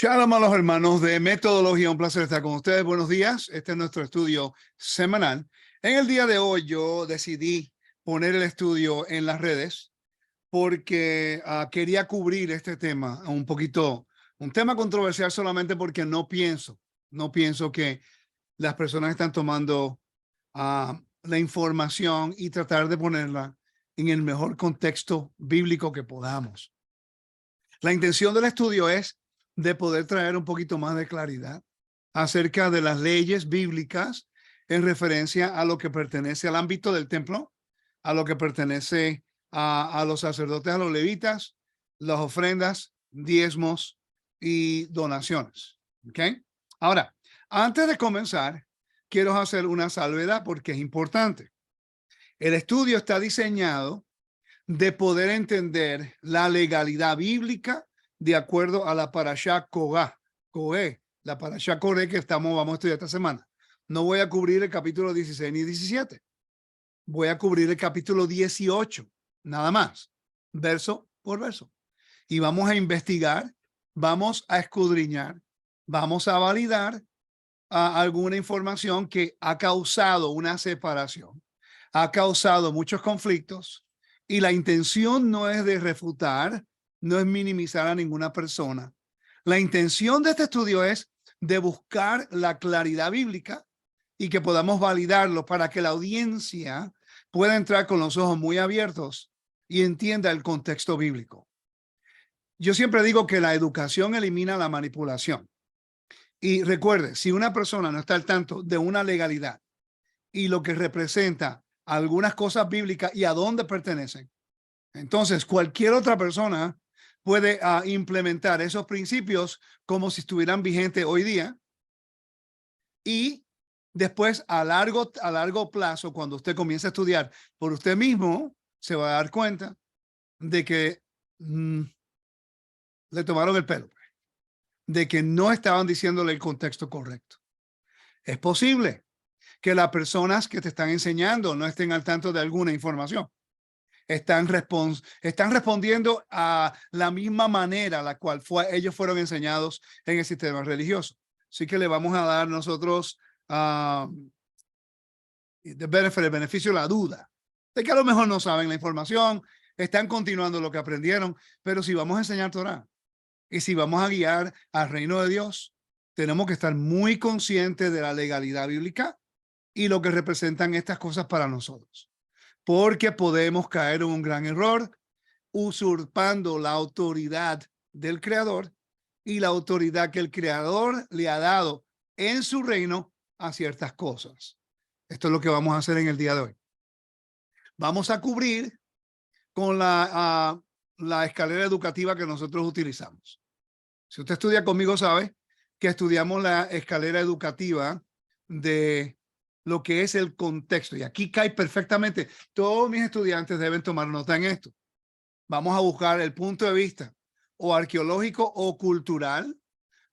Shalom a los hermanos de Metodología, un placer estar con ustedes. Buenos días, este es nuestro estudio semanal. En el día de hoy yo decidí poner el estudio en las redes porque quería cubrir este tema un poquito, un tema controversial solamente porque no pienso que las personas están tomando la información y tratar de ponerla en el mejor contexto bíblico que podamos. La intención del estudio es de poder traer un poquito más de claridad acerca de las leyes bíblicas en referencia a lo que pertenece al ámbito del templo, a lo que pertenece a los sacerdotes, a los levitas, las ofrendas, diezmos y donaciones. ¿Ok? Ahora, antes de comenzar, quiero hacer una salvedad porque es importante. El estudio está diseñado de poder entender la legalidad bíblica de acuerdo a la parashá Kohé, la parashá Kohé que vamos a estudiar esta semana. No voy a cubrir el capítulo 16 ni 17. Voy a cubrir el capítulo 18, nada más, verso por verso. Y vamos a investigar, vamos a escudriñar, vamos a validar alguna información que ha causado una separación, ha causado muchos conflictos, y la intención no es de refutar, no es minimizar a ninguna persona. La intención de este estudio es de buscar la claridad bíblica y que podamos validarlo para que la audiencia pueda entrar con los ojos muy abiertos y entienda el contexto bíblico. Yo siempre digo que la educación elimina la manipulación. Y recuerde, si una persona no está al tanto de una legalidad y lo que representa algunas cosas bíblicas y a dónde pertenecen, entonces cualquier otra persona puede implementar esos principios como si estuvieran vigentes hoy día, y después a largo plazo, cuando usted comience a estudiar por usted mismo, se va a dar cuenta de que le tomaron el pelo, de que no estaban diciéndole el contexto correcto. Es posible que las personas que te están enseñando no estén al tanto de alguna información. Están respondiendo a la misma manera a la cual ellos fueron enseñados en el sistema religioso. Así que le vamos a dar nosotros el beneficio de la duda, de que a lo mejor no saben la información, están continuando lo que aprendieron, pero si vamos a enseñar Torah y si vamos a guiar al reino de Dios, tenemos que estar muy conscientes de la legalidad bíblica y lo que representan estas cosas para nosotros, porque podemos caer en un gran error usurpando la autoridad del Creador y la autoridad que el Creador le ha dado en su reino a ciertas cosas. Esto es lo que vamos a hacer en el día de hoy. Vamos a cubrir con la escalera educativa que nosotros utilizamos. Si usted estudia conmigo, sabe que estudiamos la escalera educativa de lo que es el contexto. Y aquí cae perfectamente. Todos mis estudiantes deben tomar nota en esto. Vamos a buscar el punto de vista o arqueológico o cultural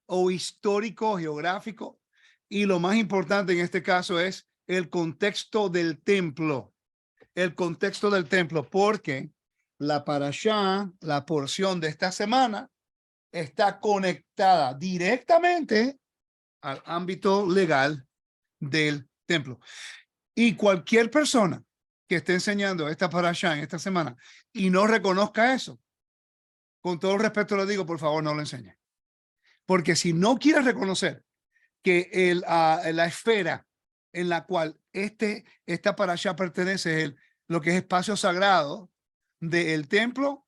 o histórico, geográfico. Y lo más importante en este caso es el contexto del templo. El contexto del templo, porque la parashá, la porción de esta semana, está conectada directamente al ámbito legal del templo. Y cualquier persona que esté enseñando esta parashá en esta semana y no reconozca eso, con todo el respeto le digo, por favor, no lo enseñe. Porque si no quiere reconocer que la esfera en la cual esta parashá pertenece es lo que es espacio sagrado del templo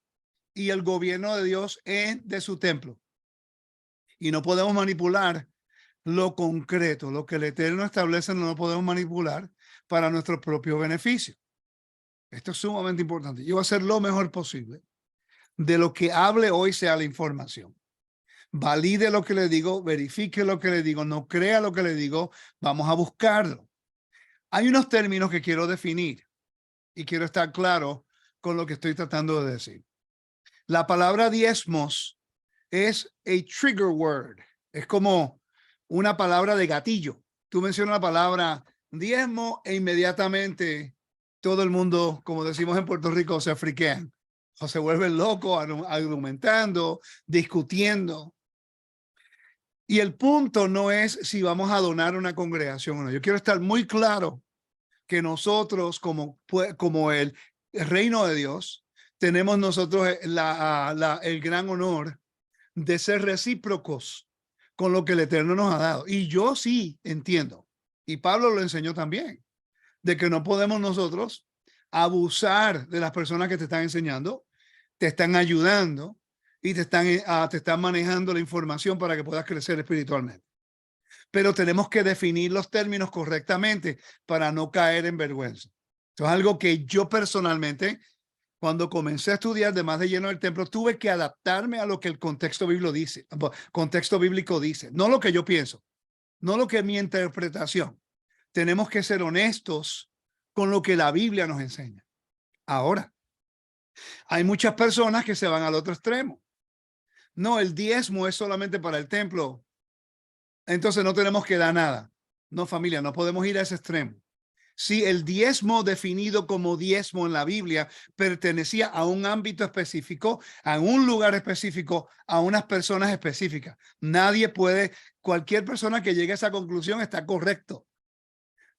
y el gobierno de Dios de su templo. Y no podemos manipular lo concreto, lo que el Eterno establece, no lo podemos manipular para nuestro propio beneficio. Esto es sumamente importante. Yo voy a hacer lo mejor posible de lo que hable hoy sea la información. Valide lo que le digo, verifique lo que le digo, no crea lo que le digo, vamos a buscarlo. Hay unos términos que quiero definir y quiero estar claro con lo que estoy tratando de decir. La palabra diezmos es a trigger word, es como una palabra de gatillo. Tú mencionas la palabra diezmo e inmediatamente todo el mundo, como decimos en Puerto Rico, se friquean o se vuelven locos argumentando, discutiendo. Y el punto no es si vamos a donar una congregación o no. Yo quiero estar muy claro que nosotros como el reino de Dios, tenemos nosotros el gran honor de ser recíprocos con lo que el Eterno nos ha dado. Y yo sí entiendo, y Pablo lo enseñó también, de que no podemos nosotros abusar de las personas que te están enseñando, te están ayudando y te están manejando la información para que puedas crecer espiritualmente. Pero tenemos que definir los términos correctamente para no caer en vergüenza. Esto es algo que yo personalmente, cuando comencé a estudiar de más de lleno del templo, tuve que adaptarme a lo que el contexto bíblico dice, no lo que yo pienso, no lo que es mi interpretación. Tenemos que ser honestos con lo que la Biblia nos enseña. Ahora, hay muchas personas que se van al otro extremo. No, el diezmo es solamente para el templo, entonces no tenemos que dar nada. No, familia, no podemos ir a ese extremo. Si el diezmo definido como diezmo en la Biblia pertenecía a un ámbito específico, a un lugar específico, a unas personas específicas. Cualquier persona que llegue a esa conclusión está correcto.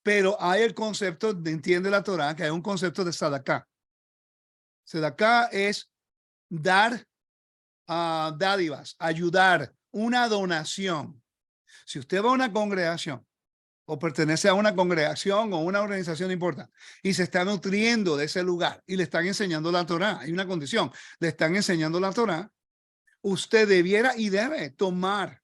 Pero hay el concepto, entiende la Torá, que hay un concepto de Sadaká. Sadaká es dar dádivas, ayudar, una donación. Si usted va a una congregación o pertenece a una congregación o una organización importante y se está nutriendo de ese lugar y le están enseñando la Torá, hay una condición, le están enseñando la Torá, usted debiera y debe tomar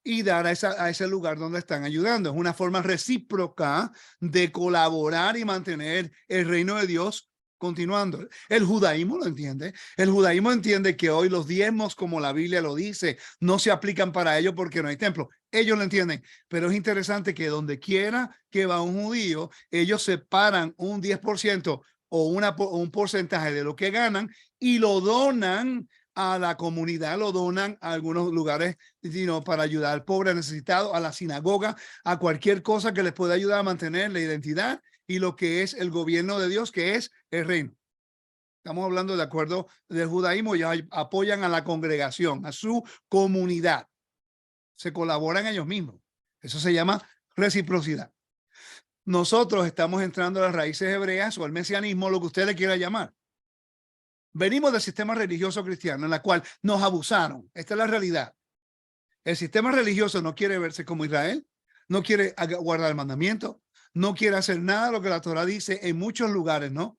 y dar a ese lugar donde están ayudando. Es una forma recíproca de colaborar y mantener el reino de Dios continuando. El judaísmo lo entiende. El judaísmo entiende que hoy los diezmos, como la Biblia lo dice, no se aplican para ellos porque no hay templo. Ellos lo entienden, pero es interesante que donde quiera que va un judío, ellos separan un 10% o un porcentaje de lo que ganan y lo donan a la comunidad, lo donan a algunos lugares para ayudar al pobre necesitado, a la sinagoga, a cualquier cosa que les pueda ayudar a mantener la identidad y lo que es el gobierno de Dios, que es el reino. Estamos hablando de acuerdo del judaísmo, ya apoyan a la congregación, a su comunidad. Se colaboran ellos mismos. Eso se llama reciprocidad. Nosotros estamos entrando a las raíces hebreas o al mesianismo, lo que usted le quiera llamar. Venimos del sistema religioso cristiano en la cual nos abusaron. Esta es la realidad. El sistema religioso no quiere verse como Israel, no quiere guardar el mandamiento, no quiere hacer nada de lo que la Torá dice en muchos lugares, ¿no?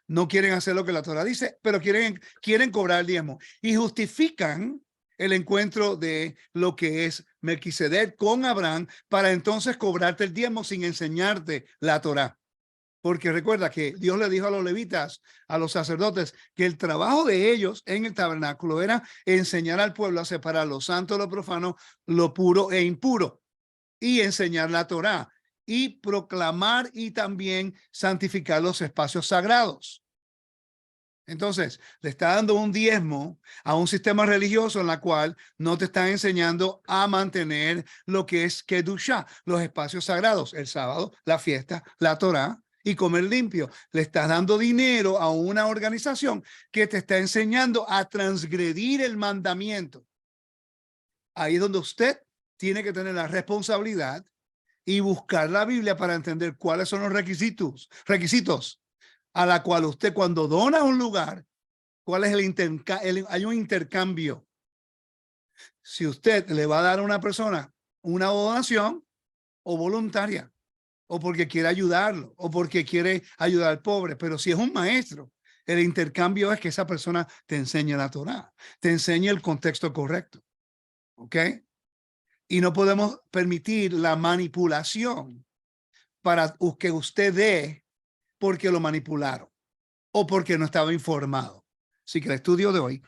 No quieren hacer lo que la Torá dice, pero quieren cobrar el diezmo y justifican el encuentro de lo que es Melquisedec con Abraham para entonces cobrarte el diezmo sin enseñarte la Torá. Porque recuerda que Dios le dijo a los levitas, a los sacerdotes, que el trabajo de ellos en el tabernáculo era enseñar al pueblo a separar lo santo de lo profano, lo puro e impuro, y enseñar la Torá, y proclamar y también santificar los espacios sagrados. Entonces, le está dando un diezmo a un sistema religioso en la cual no te están enseñando a mantener lo que es Kedushá, los espacios sagrados, el sábado, la fiesta, la Torá, y comer limpio. Le estás dando dinero a una organización que te está enseñando a transgredir el mandamiento. Ahí es donde usted tiene que tener la responsabilidad y buscar la Biblia para entender cuáles son los requisitos a la cual usted cuando dona un lugar, cuál es hay un intercambio. Si usted le va a dar a una persona una donación o voluntaria, o porque quiere ayudarlo, o porque quiere ayudar al pobre. Pero si es un maestro, el intercambio es que esa persona te enseñe la Torá, te enseñe el contexto correcto. ¿Ok? Y no podemos permitir la manipulación para que usted dé porque lo manipularon o porque no estaba informado. Así que el estudio de hoy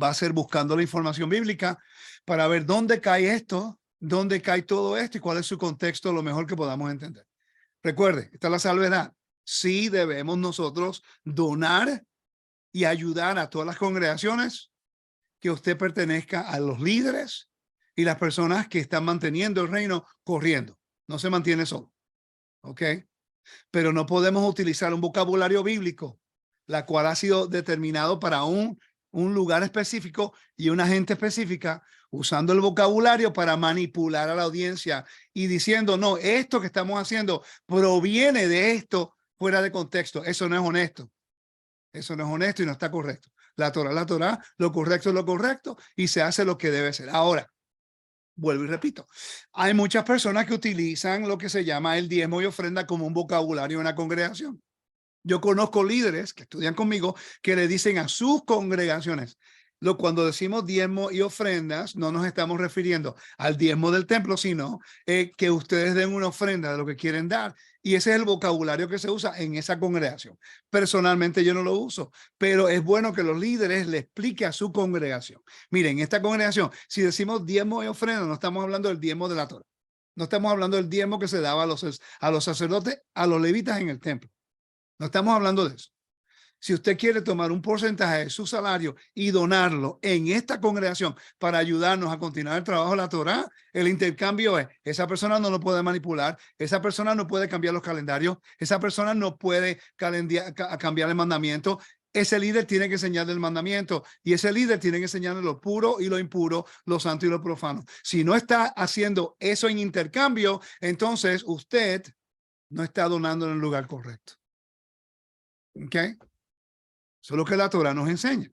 va a ser buscando la información bíblica para ver dónde cae esto, dónde cae todo esto y cuál es su contexto, lo mejor que podamos entender. Recuerde, esta es la salvedad. Sí debemos nosotros donar y ayudar a todas las congregaciones que usted pertenezca, a los líderes y las personas que están manteniendo el reino corriendo. No se mantiene solo. ¿Ok? Pero no podemos utilizar un vocabulario bíblico, la cual ha sido determinado para un lugar específico y una gente específica, usando el vocabulario para manipular a la audiencia y diciendo, no, esto que estamos haciendo proviene de esto fuera de contexto. Eso no es honesto. Eso no es honesto y no está correcto. La Torá, lo correcto es lo correcto y se hace lo que debe ser. Ahora, vuelvo y repito, hay muchas personas que utilizan lo que se llama el diezmo y ofrenda como un vocabulario en una congregación. Yo conozco líderes que estudian conmigo que le dicen a sus congregaciones, cuando decimos diezmo y ofrendas, no nos estamos refiriendo al diezmo del templo, sino que ustedes den una ofrenda de lo que quieren dar. Y ese es el vocabulario que se usa en esa congregación. Personalmente yo no lo uso, pero es bueno que los líderes le expliquen a su congregación. Miren, en esta congregación, si decimos diezmo y ofrenda, no estamos hablando del diezmo de la Torá. No estamos hablando del diezmo que se daba a los sacerdotes, a los levitas en el templo. No estamos hablando de eso. Si usted quiere tomar un porcentaje de su salario y donarlo en esta congregación para ayudarnos a continuar el trabajo de la Torá, el intercambio es, esa persona no lo puede manipular, esa persona no puede cambiar los calendarios, esa persona no puede cambiar el mandamiento. Ese líder tiene que enseñar el mandamiento y ese líder tiene que enseñar lo puro y lo impuro, lo santo y lo profano. Si no está haciendo eso en intercambio, entonces usted no está donando en el lugar correcto. ¿Ok? Eso es lo que la Torá nos enseña.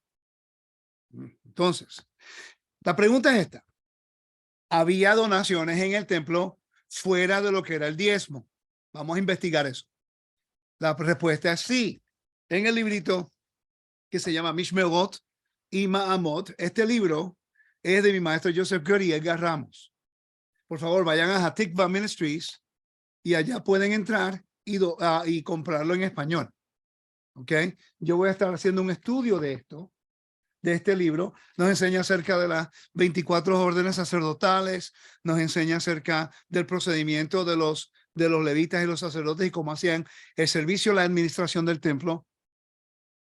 Entonces, la pregunta es esta. ¿Había donaciones en el templo fuera de lo que era el diezmo? Vamos a investigar eso. La respuesta es sí. En el librito que se llama Mishmerot y Ma'amot, este libro es de mi maestro Joseph Curry y Edgar Ramos. Por favor, vayan a Hatikva Ministries y allá pueden entrar y comprarlo en español. ¿Ok? Yo voy a estar haciendo un estudio de esto, de este libro. Nos enseña acerca de las 24 órdenes sacerdotales, nos enseña acerca del procedimiento de los levitas y los sacerdotes y cómo hacían el servicio, la administración del templo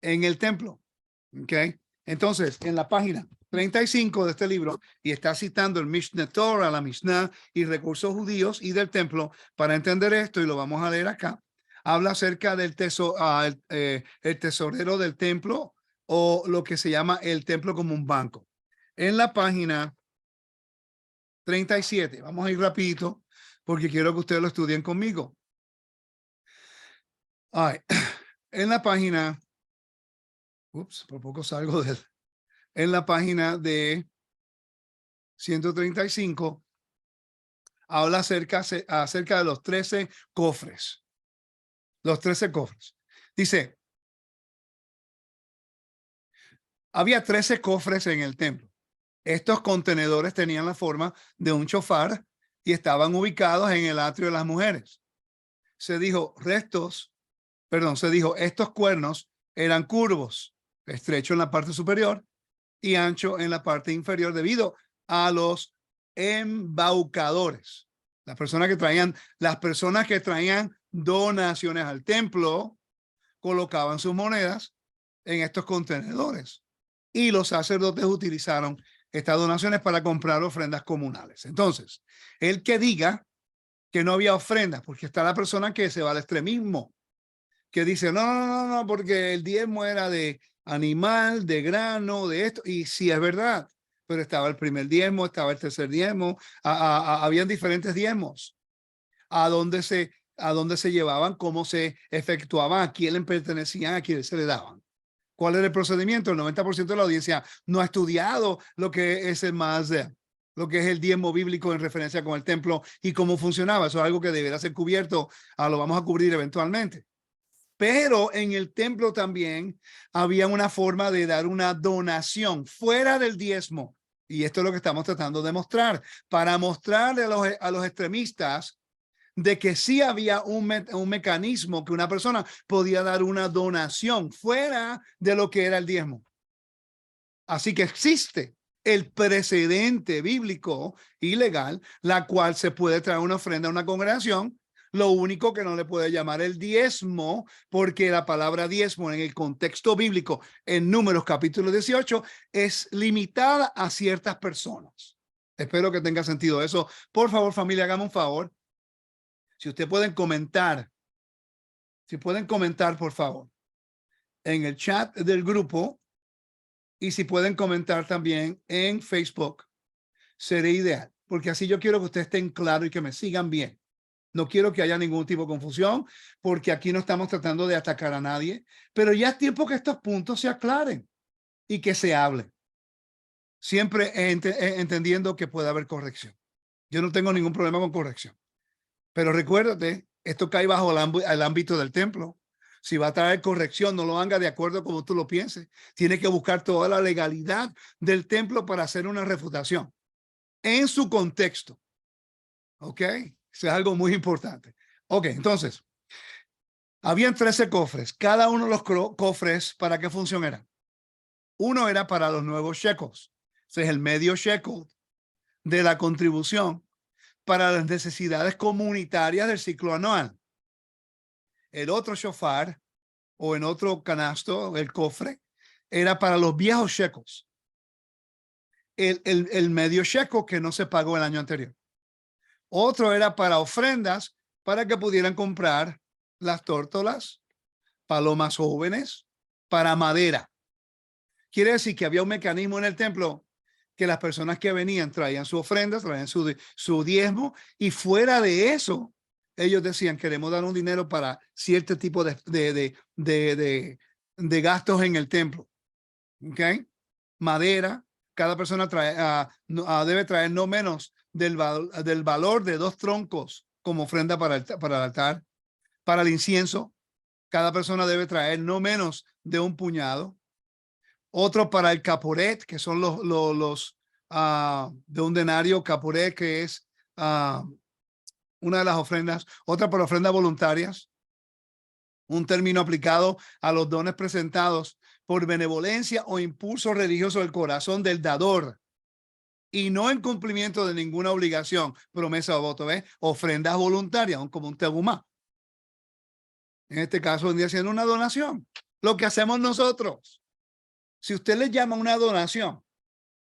en el templo. ¿Ok? Entonces, en la página 35 de este libro, y está citando el Mishneh Torah, la Mishnah y recursos judíos y del templo, para entender esto, y lo vamos a leer acá. Habla acerca del el tesorero del templo o lo que se llama el templo como un banco. En la página 37, vamos a ir rapidito porque quiero que ustedes lo estudien conmigo. Ay, en la página, por poco salgo de él. En la página de 135, habla acerca de los 13 cofres. Los 13 cofres. Dice, había 13 cofres en el templo. Estos contenedores tenían la forma de un shofar y estaban ubicados en el atrio de las mujeres. Se dijo, estos cuernos eran curvos, estrecho en la parte superior y ancho en la parte inferior debido a los embaucadores. Las personas que traían donaciones al templo colocaban sus monedas en estos contenedores y los sacerdotes utilizaron estas donaciones para comprar ofrendas comunales. Entonces, el que diga que no había ofrendas, porque está la persona que se va al extremismo, que dice, no, porque el diezmo era de animal, de grano, de esto, y sí es verdad, pero estaba el primer diezmo, estaba el tercer diezmo, habían diferentes diezmos, a dónde se llevaban, cómo se efectuaban, a quién le pertenecían, a quién se le daban. ¿Cuál era el procedimiento? El 90% de la audiencia no ha estudiado lo que es lo que es el diezmo bíblico en referencia con el templo y cómo funcionaba. Eso es algo que deberá ser cubierto, lo vamos a cubrir eventualmente. Pero en el templo también había una forma de dar una donación fuera del diezmo. Y esto es lo que estamos tratando de mostrar, para mostrarle a los extremistas de que sí había un mecanismo que una persona podía dar una donación fuera de lo que era el diezmo. Así que existe el precedente bíblico y legal, la cual se puede traer una ofrenda a una congregación. Lo único que no le puede llamar el diezmo, porque la palabra diezmo en el contexto bíblico, en Números capítulo 18, es limitada a ciertas personas. Espero que tenga sentido eso. Por favor, familia, hágame un favor. Si ustedes pueden comentar, por favor, en el chat del grupo y si pueden comentar también en Facebook. sería ideal, porque así yo quiero que ustedes estén claros y que me sigan bien. No quiero que haya ningún tipo de confusión, porque aquí no estamos tratando de atacar a nadie, pero ya es tiempo que estos puntos se aclaren y que se hablen. Siempre entendiendo que puede haber corrección. Yo no tengo ningún problema con corrección. Pero recuérdate, esto cae bajo el ámbito del templo. Si va a traer corrección, no lo haga de acuerdo como tú lo pienses. Tiene que buscar toda la legalidad del templo para hacer una refutación en su contexto. ¿Ok? Eso es algo muy importante. Ok, entonces, habían 13 cofres. Cada uno de los cofres, ¿para qué función era? Uno era para los nuevos shekels. Ese es el medio shekel de la contribución para las necesidades comunitarias del ciclo anual. El otro shofar, o en otro canasto, el cofre, era para los viejos shekels. El medio shekel que no se pagó el año anterior. Otro era para ofrendas, para que pudieran comprar las tórtolas, palomas jóvenes, para madera. Quiere decir que había un mecanismo en el templo que las personas que venían traían su ofrenda, traían su diezmo, y fuera de eso, ellos decían, queremos dar un dinero para cierto tipo de gastos en el templo. ¿Ok? Madera, cada persona debe traer no menos del valor de 2 troncos como ofrenda para el altar. Para el incienso, cada persona debe traer no menos de un puñado. Otro para el caporet, que son los de un denario, caporet, que es una de las ofrendas. Otra para ofrendas voluntarias, un término aplicado a los dones presentados por benevolencia o impulso religioso del corazón del dador y no en cumplimiento de ninguna obligación, promesa o voto, ¿ves? Ofrendas voluntarias, como un tegumá. En este caso, vendría siendo una donación. Lo que hacemos nosotros. Si usted le llama una donación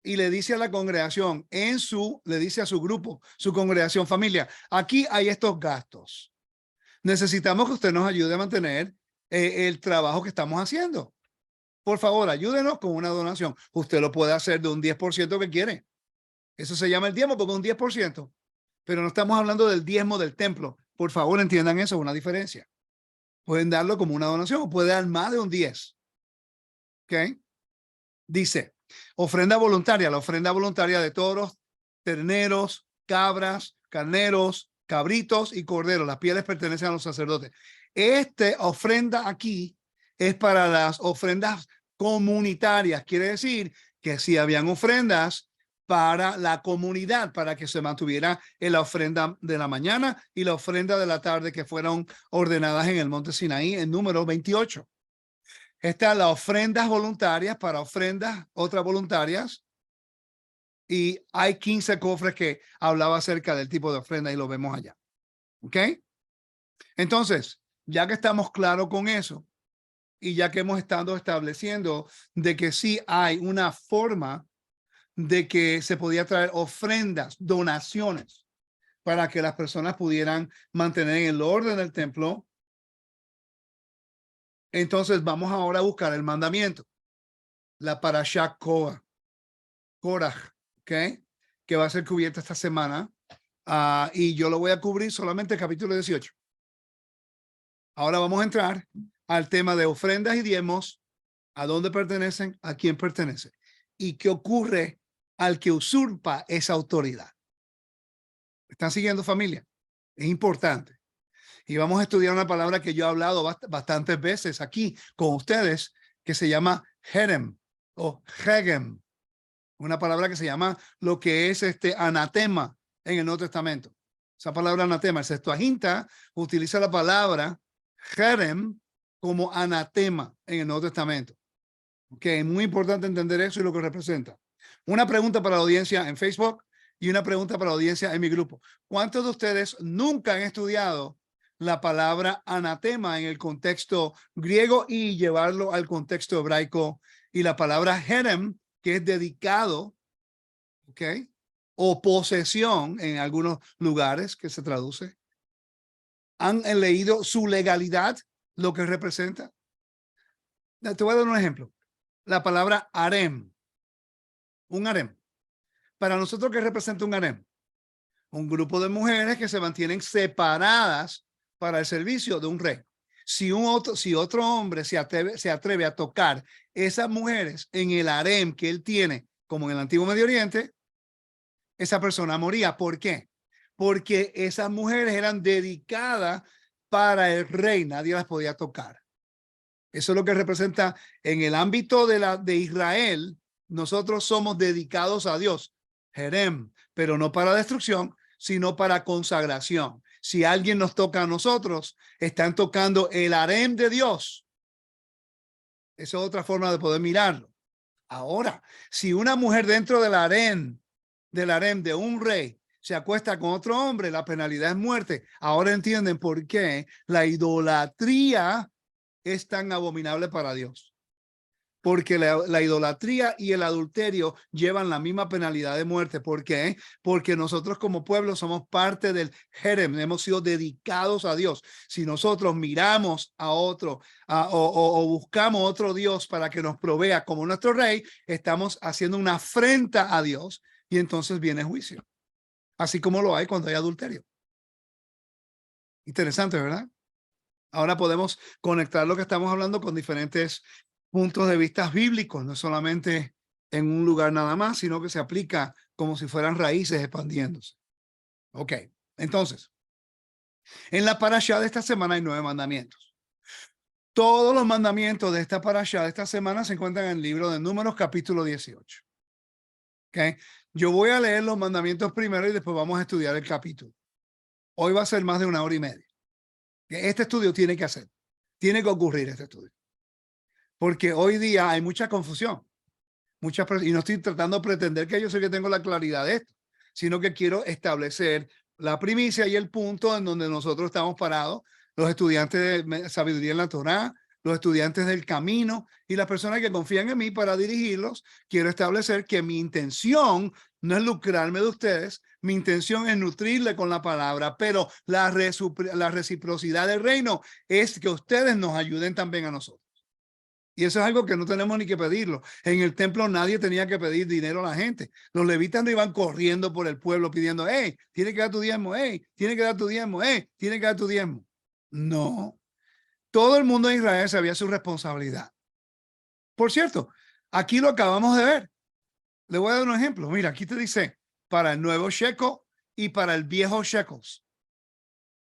y le dice a la congregación, le dice a su grupo, su congregación, familia, aquí hay estos gastos. Necesitamos que usted nos ayude a mantener el trabajo que estamos haciendo. Por favor, ayúdenos con una donación. Usted lo puede hacer de un 10% que quiere. Eso se llama el diezmo porque es un 10%. Pero no estamos hablando del diezmo del templo. Por favor, entiendan eso, una diferencia. Pueden darlo como una donación o puede dar más de un 10. ¿Ok? Dice, ofrenda voluntaria, la ofrenda voluntaria de toros, terneros, cabras, carneros, cabritos y corderos. Las pieles pertenecen a los sacerdotes. Esta ofrenda aquí es para las ofrendas comunitarias. Quiere decir que si habían ofrendas para la comunidad, para que se mantuviera en la ofrenda de la mañana y la ofrenda de la tarde que fueron ordenadas en el monte Sinaí en número 28. Están las ofrendas voluntarias para ofrendas, otras voluntarias. Y hay 15 cofres que hablaba acerca del tipo de ofrenda y lo vemos allá. ¿Ok? Entonces, ya que estamos claros con eso y ya que hemos estado estableciendo de que sí hay una forma de que se podía traer ofrendas, donaciones, para que las personas pudieran mantener en el orden del templo. Entonces vamos ahora a buscar el mandamiento, la parashá Korah, ¿ok? Que va a ser cubierta esta semana. Y yo lo voy a cubrir solamente el capítulo 18. Ahora vamos a entrar al tema de ofrendas y diezmos, a dónde pertenecen, a quién pertenece y qué ocurre al que usurpa esa autoridad. ¿Están siguiendo, familia? Es importante. Y vamos a estudiar una palabra que yo he hablado bastantes veces aquí con ustedes, que se llama herem o hegem. Una palabra que se llama lo que es anatema en el Nuevo Testamento. Esa palabra anatema, el Septuaginta utiliza la palabra herem como anatema en el Nuevo Testamento. Ok, es muy importante entender eso y lo que representa. Una pregunta para la audiencia en Facebook y una pregunta para la audiencia en mi grupo. ¿Cuántos de ustedes nunca han estudiado la palabra anatema en el contexto griego y llevarlo al contexto hebraico? Y la palabra herem, que es dedicado, ¿ok? O posesión en algunos lugares que se traduce. ¿Han leído su legalidad, lo que representa? Te voy a dar un ejemplo. La palabra harem, un harem. Para nosotros, ¿qué representa un harem? Un grupo de mujeres que se mantienen separadas para el servicio de un rey. Si otro hombre se atreve a tocar esas mujeres en el harem que él tiene, como en el antiguo Medio Oriente, esa persona moría. ¿Por qué? Porque esas mujeres eran dedicadas para el rey, nadie las podía tocar. Eso es lo que representa en el ámbito de Israel. Nosotros somos dedicados a Dios, Jerem, pero no para destrucción, sino para consagración. Si alguien nos toca a nosotros, están tocando el harem de Dios. Esa es otra forma de poder mirarlo. Ahora, si una mujer dentro del harem de un rey se acuesta con otro hombre, la penalidad es muerte. Ahora entienden por qué la idolatría es tan abominable para Dios. Porque la idolatría y el adulterio llevan la misma penalidad de muerte. ¿Por qué? Porque nosotros como pueblo somos parte del Jerem, hemos sido dedicados a Dios. Si nosotros miramos a otro o buscamos otro Dios para que nos provea como nuestro rey, estamos haciendo una afrenta a Dios y entonces viene juicio. Así como lo hay cuando hay adulterio. Interesante, ¿verdad? Ahora podemos conectar lo que estamos hablando con diferentes puntos de vista bíblicos, no solamente en un lugar nada más, sino que se aplica como si fueran raíces expandiéndose. Ok, entonces, en la parashá de esta semana hay 9 mandamientos. Todos los mandamientos de esta parashá de esta semana se encuentran en el libro de Números, capítulo 18. Ok, yo voy a leer los mandamientos primero y después vamos a estudiar el capítulo. Hoy va a ser más de 1 hora y media. Este estudio tiene que ocurrir este estudio. Porque hoy día hay mucha confusión. Y no estoy tratando de pretender que yo sé que tengo la claridad de esto, sino que quiero establecer la primicia y el punto en donde nosotros estamos parados, los estudiantes de sabiduría en la Torá, los estudiantes del camino y las personas que confían en mí para dirigirlos. Quiero establecer que mi intención no es lucrarme de ustedes, mi intención es nutrirle con la palabra, pero la reciprocidad del reino es que ustedes nos ayuden también a nosotros. Y eso es algo que no tenemos ni que pedirlo. En el templo nadie tenía que pedir dinero a la gente. Los levitas no iban corriendo por el pueblo pidiendo, hey, tiene que dar tu diezmo, hey, tiene que dar tu diezmo, hey, tiene que dar tu diezmo. No. Todo el mundo de Israel sabía su responsabilidad. Por cierto, aquí lo acabamos de ver. Le voy a dar un ejemplo. Mira, aquí te dice, para el nuevo shekel y para el viejo shekels.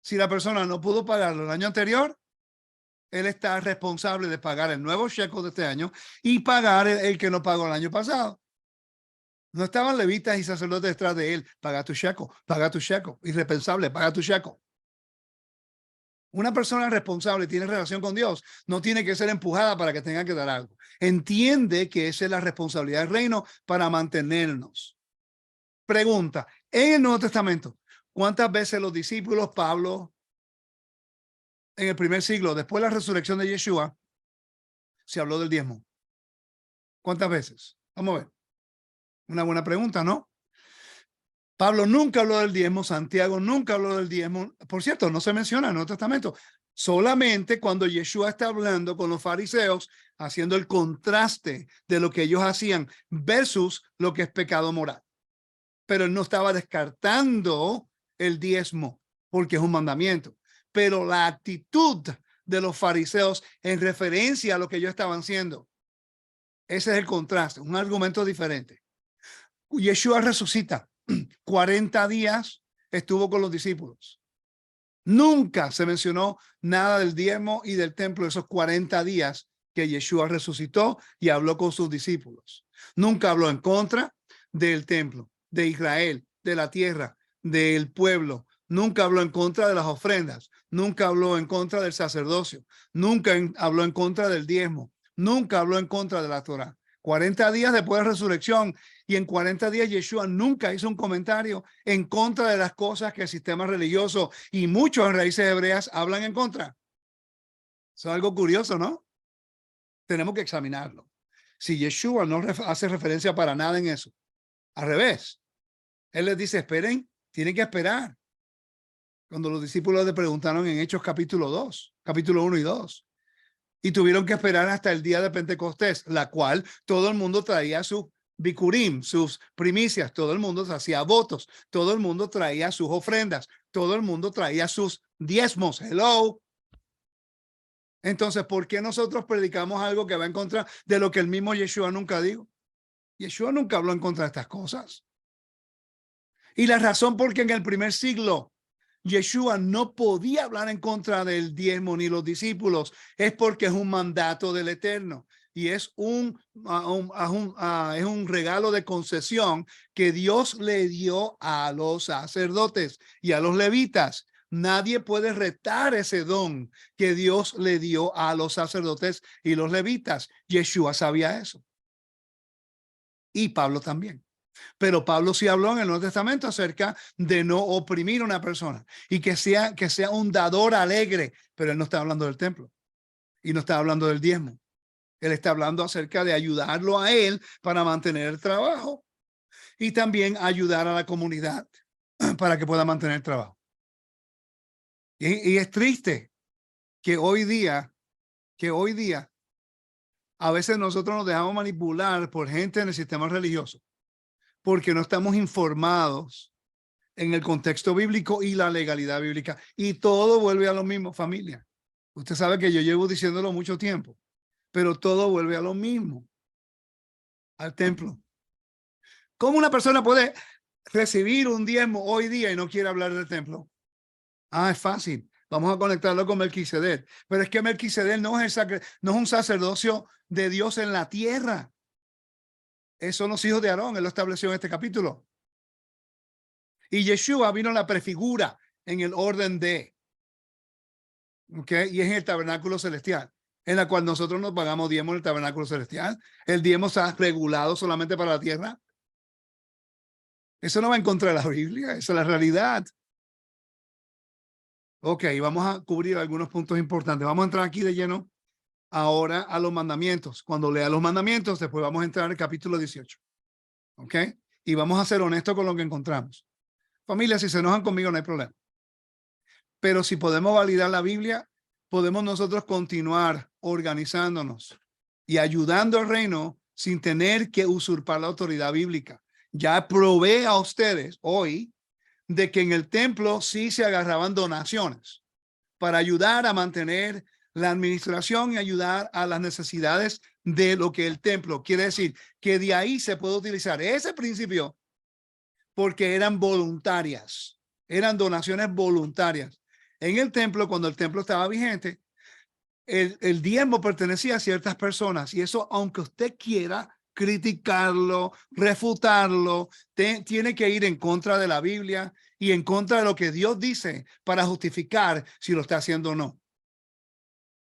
Si la persona no pudo pagarlo el año anterior, él está responsable de pagar el nuevo shekel de este año y pagar el que no pagó el año pasado. No estaban levitas y sacerdotes detrás de él. Paga tu shekel, irresponsable, paga tu shekel. Una persona responsable tiene relación con Dios, no tiene que ser empujada para que tenga que dar algo. Entiende que esa es la responsabilidad del reino para mantenernos. Pregunta, en el Nuevo Testamento, ¿cuántas veces los discípulos, Pablo, en el primer siglo, después de la resurrección de Yeshua, se habló del diezmo? ¿Cuántas veces? Vamos a ver. Una buena pregunta, ¿no? Pablo nunca habló del diezmo, Santiago nunca habló del diezmo. Por cierto, no se menciona en el Nuevo Testamento. Solamente cuando Yeshua está hablando con los fariseos, haciendo el contraste de lo que ellos hacían versus lo que es pecado moral. Pero él no estaba descartando el diezmo porque es un mandamiento. Pero la actitud de los fariseos en referencia a lo que ellos estaban haciendo, ese es el contraste, un argumento diferente. Yeshua resucita. 40 días estuvo con los discípulos. Nunca se mencionó nada del diezmo y del templo esos 40 días que Yeshua resucitó y habló con sus discípulos. Nunca habló en contra del templo, de Israel, de la tierra, del pueblo. Nunca habló en contra de las ofrendas. Nunca habló en contra del sacerdocio. Nunca habló en contra del diezmo. Nunca habló en contra de la Torá. 40 días después de la resurrección, y en 40 días Yeshua nunca hizo un comentario en contra de las cosas que el sistema religioso y muchos en raíces hebreas hablan en contra. Eso es algo curioso, ¿no? Tenemos que examinarlo. Si Yeshua no hace referencia para nada en eso, al revés, él les dice, esperen, tienen que esperar. Cuando los discípulos le preguntaron en Hechos capítulo 1 y 2, y tuvieron que esperar hasta el día de Pentecostés, la cual todo el mundo traía su bikurim, sus primicias, todo el mundo hacía votos, todo el mundo traía sus ofrendas, todo el mundo traía sus diezmos. Hello. Entonces, ¿por qué nosotros predicamos algo que va en contra de lo que el mismo Yeshua nunca dijo? Yeshua nunca habló en contra de estas cosas. Y la razón por qué en el primer siglo Yeshua no podía hablar en contra del diezmo ni los discípulos es porque es un mandato del Eterno y es un regalo de concesión que Dios le dio a los sacerdotes y a los levitas. Nadie puede retar ese don que Dios le dio a los sacerdotes y los levitas. Yeshua sabía eso. Y Pablo también. Pero Pablo sí habló en el Nuevo Testamento acerca de no oprimir a una persona y que sea un dador alegre, pero él no está hablando del templo y no está hablando del diezmo. Él está hablando acerca de ayudarlo a él para mantener el trabajo y también ayudar a la comunidad para que pueda mantener el trabajo. Y es triste que hoy día a veces nosotros nos dejamos manipular por gente en el sistema religioso porque no estamos informados en el contexto bíblico y la legalidad bíblica. Y todo vuelve a lo mismo, familia. Usted sabe que yo llevo diciéndolo mucho tiempo, pero todo vuelve a lo mismo, al templo. ¿Cómo una persona puede recibir un diezmo hoy día y no quiere hablar del templo? Ah, es fácil. Vamos a conectarlo con Melquisedec. Pero es que Melquisedec no es un sacerdocio de Dios en la tierra. Esos son los hijos de Aarón. Él lo estableció en este capítulo. Y Yeshua vino la prefigura en el orden de, ¿ok? Y es en el tabernáculo celestial, en la cual nosotros nos pagamos diezmo en el tabernáculo celestial. El diezmo está regulado solamente para la tierra. Eso no va en contra de la Biblia, esa es la realidad. Ok, vamos a cubrir algunos puntos importantes. Vamos a entrar aquí de lleno ahora a los mandamientos. Cuando lea los mandamientos, después vamos a entrar al capítulo 18. Ok, y vamos a ser honestos con lo que encontramos. Familia, si se enojan conmigo no hay problema. Pero si podemos validar la Biblia, podemos nosotros continuar organizándonos y ayudando al reino sin tener que usurpar la autoridad bíblica. Ya probé a ustedes hoy de que en el templo sí se agarraban donaciones para ayudar a mantener la administración y ayudar a las necesidades de lo que el templo quiere decir, que de ahí se puede utilizar ese principio porque eran voluntarias, eran donaciones voluntarias. En el templo, cuando el templo estaba vigente, el diezmo pertenecía a ciertas personas y eso, aunque usted quiera criticarlo, refutarlo, tiene que ir en contra de la Biblia y en contra de lo que Dios dice para justificar si lo está haciendo o no.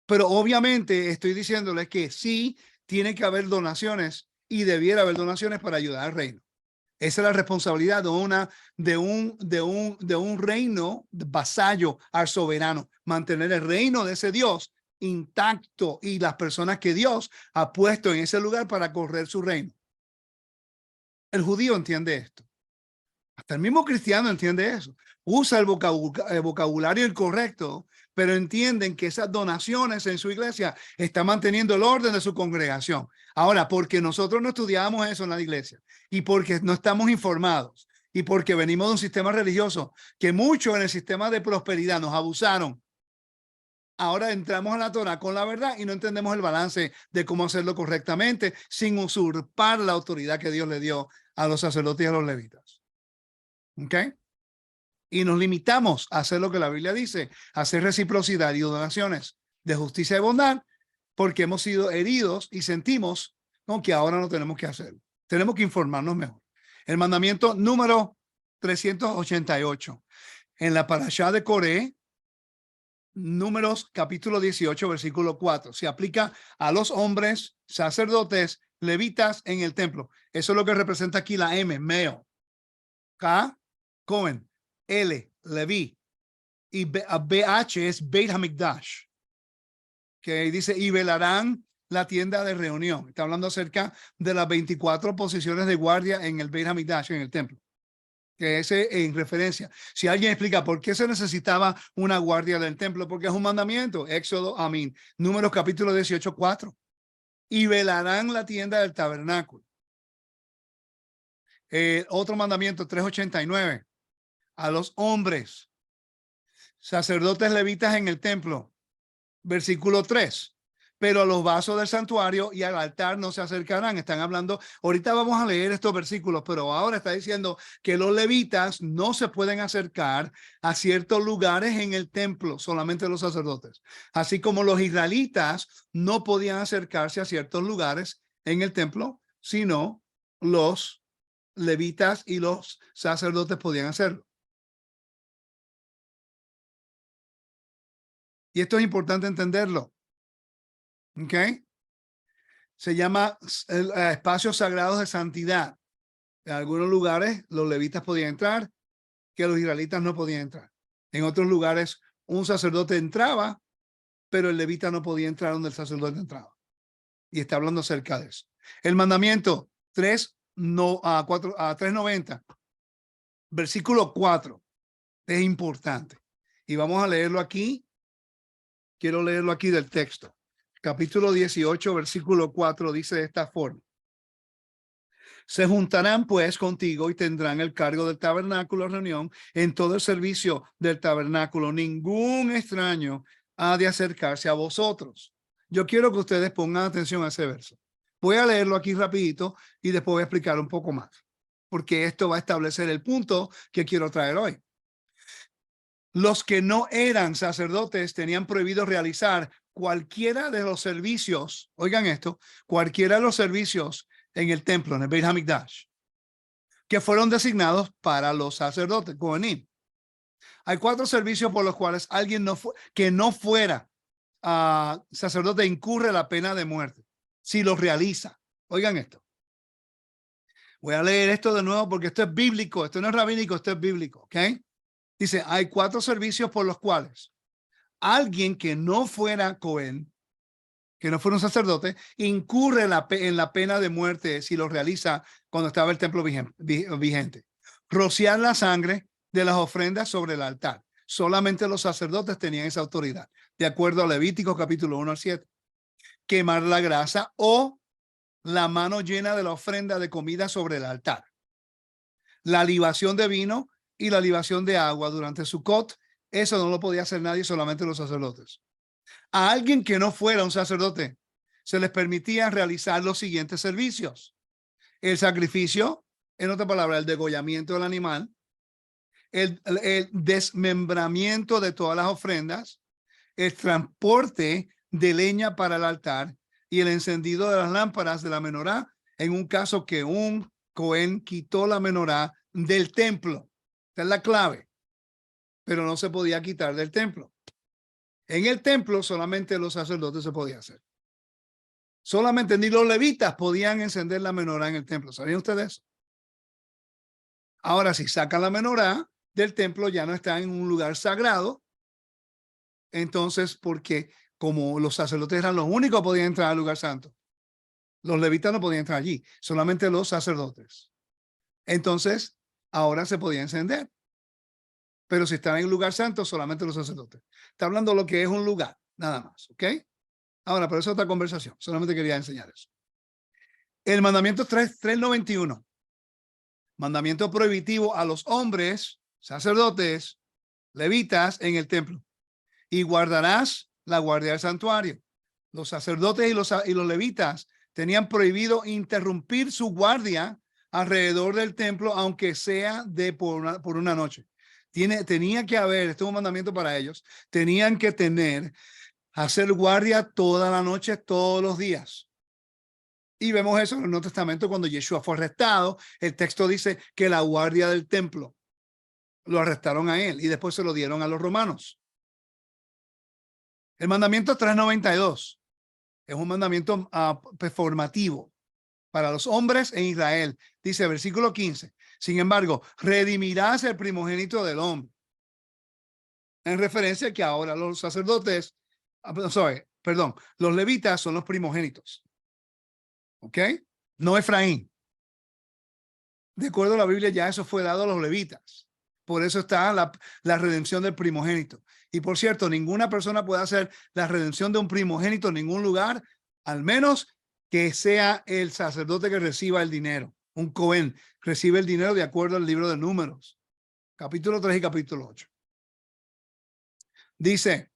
Pero obviamente estoy diciéndole que sí tiene que haber donaciones y debiera haber donaciones para ayudar al reino. Esa es la responsabilidad de un reino vasallo al soberano, mantener el reino de ese Dios intacto y las personas que Dios ha puesto en ese lugar para correr su reino. El judío entiende esto. Hasta el mismo cristiano entiende eso. Usa el vocabulario incorrecto, pero entienden que esas donaciones en su iglesia están manteniendo el orden de su congregación. Ahora, porque nosotros no estudiamos eso en la iglesia y porque no estamos informados y porque venimos de un sistema religioso que muchos en el sistema de prosperidad nos abusaron. Ahora entramos a la Torah con la verdad y no entendemos el balance de cómo hacerlo correctamente sin usurpar la autoridad que Dios le dio a los sacerdotes y a los levitas. ¿Ok? Y nos limitamos a hacer lo que la Biblia dice, a hacer reciprocidad y donaciones de justicia y bondad, porque hemos sido heridos y sentimos que ahora no tenemos que hacerlo. Tenemos que informarnos mejor. El mandamiento número 388 en la parashá de Coré, Números capítulo 18, versículo 4. Se aplica a los hombres, sacerdotes, levitas en el templo. Eso es lo que representa aquí la M, meo. K, Cohen. L, Leví. Y BH es Beit HaMikdash. Que dice, y velarán la tienda de reunión. Está hablando acerca de las 24 posiciones de guardia en el Beit HaMikdash, en el templo. Que ese en referencia. Si alguien explica por qué se necesitaba una guardia del templo, porque es un mandamiento. Éxodo, Números capítulo 18, 4. Y velarán la tienda del tabernáculo. Otro mandamiento, 389. A los hombres, sacerdotes levitas en el templo. Versículo 3. Pero a los vasos del santuario y al altar no se acercarán. Están hablando, ahorita vamos a leer estos versículos, pero ahora está diciendo que los levitas no se pueden acercar a ciertos lugares en el templo, solamente los sacerdotes. Así como los israelitas no podían acercarse a ciertos lugares en el templo, sino los levitas y los sacerdotes podían hacerlo. Y esto es importante entenderlo. ¿Ok? Se llama espacios sagrados de santidad. En algunos lugares los levitas podían entrar, que los israelitas no podían entrar. En otros lugares un sacerdote entraba, pero el levita no podía entrar donde el sacerdote entraba. Y está hablando acerca de eso. El mandamiento 390, versículo 4, es importante. Y vamos a leerlo aquí. Quiero leerlo aquí del texto. Capítulo 18, versículo 4 dice de esta forma. Se juntarán pues contigo y tendrán el cargo del tabernáculo de reunión en todo el servicio del tabernáculo. Ningún extraño ha de acercarse a vosotros. Yo quiero que ustedes pongan atención a ese verso. Voy a leerlo aquí rapidito y después voy a explicar un poco más, porque esto va a establecer el punto que quiero traer hoy. Los que no eran sacerdotes tenían prohibido realizar cualquiera de los servicios, oigan esto, cualquiera de los servicios en el templo, en el Beit HaMikdash, que fueron designados para los sacerdotes, Kohanim. Hay 4 servicios por los cuales alguien que no fuera sacerdote incurre la pena de muerte si los realiza. Oigan esto. Voy a leer esto de nuevo porque esto es bíblico, esto no es rabínico, esto es bíblico, ¿ok? Dice, hay 4 servicios por los cuales alguien que no fuera Cohen, que no fuera un sacerdote, incurre en la pena de muerte si lo realiza cuando estaba el templo vigente. Rociar la sangre de las ofrendas sobre el altar. Solamente los sacerdotes tenían esa autoridad, de acuerdo a Levítico capítulo 1 al 7. Quemar la grasa o la mano llena de la ofrenda de comida sobre el altar. La libación de vino y la libación de agua durante Sukkot, eso no lo podía hacer nadie, solamente los sacerdotes. A alguien que no fuera un sacerdote se les permitía realizar los siguientes servicios: el sacrificio, en otra palabra, el degollamiento del animal, el desmembramiento de todas las ofrendas, el transporte de leña para el altar y el encendido de las lámparas de la menorá en un caso que un Cohen quitó la menorá del templo. Esta es la clave, pero no se podía quitar del templo. En el templo solamente los sacerdotes se podía hacer. Solamente ni los levitas podían encender la menorá en el templo. ¿Sabían ustedes eso? Ahora, si sacan la menorá del templo, ya no está en un lugar sagrado. Entonces, porque como los sacerdotes eran los únicos que podían entrar al lugar santo, los levitas no podían entrar allí, solamente los sacerdotes. Entonces, ahora se podía encender. Pero si están en un lugar santo, solamente los sacerdotes. Está hablando de lo que es un lugar, nada más, ¿ok? Ahora, pero eso es otra conversación. Solamente quería enseñar eso. El mandamiento 391. Mandamiento prohibitivo a los hombres, sacerdotes, levitas en el templo. Y guardarás la guardia del santuario. Los sacerdotes y los levitas tenían prohibido interrumpir su guardia alrededor del templo, aunque sea por una noche. Tenía que haber, este es un mandamiento para ellos, tenían que hacer guardia toda la noche, todos los días. Y vemos eso en el Nuevo Testamento cuando Yeshua fue arrestado. El texto dice que la guardia del templo lo arrestaron a él y después se lo dieron a los romanos. El mandamiento 392 es un mandamiento performativo para los hombres en Israel. Dice versículo 15. Sin embargo, redimirás el primogénito del hombre. En referencia a que ahora los sacerdotes, los levitas son los primogénitos. ¿Ok? No Efraín. De acuerdo a la Biblia, ya eso fue dado a los levitas. Por eso está la redención del primogénito. Y por cierto, ninguna persona puede hacer la redención de un primogénito en ningún lugar, al menos que sea el sacerdote que reciba el dinero. Un Cohen recibe el dinero de acuerdo al libro de Números, capítulo 3 y capítulo 8. Dice,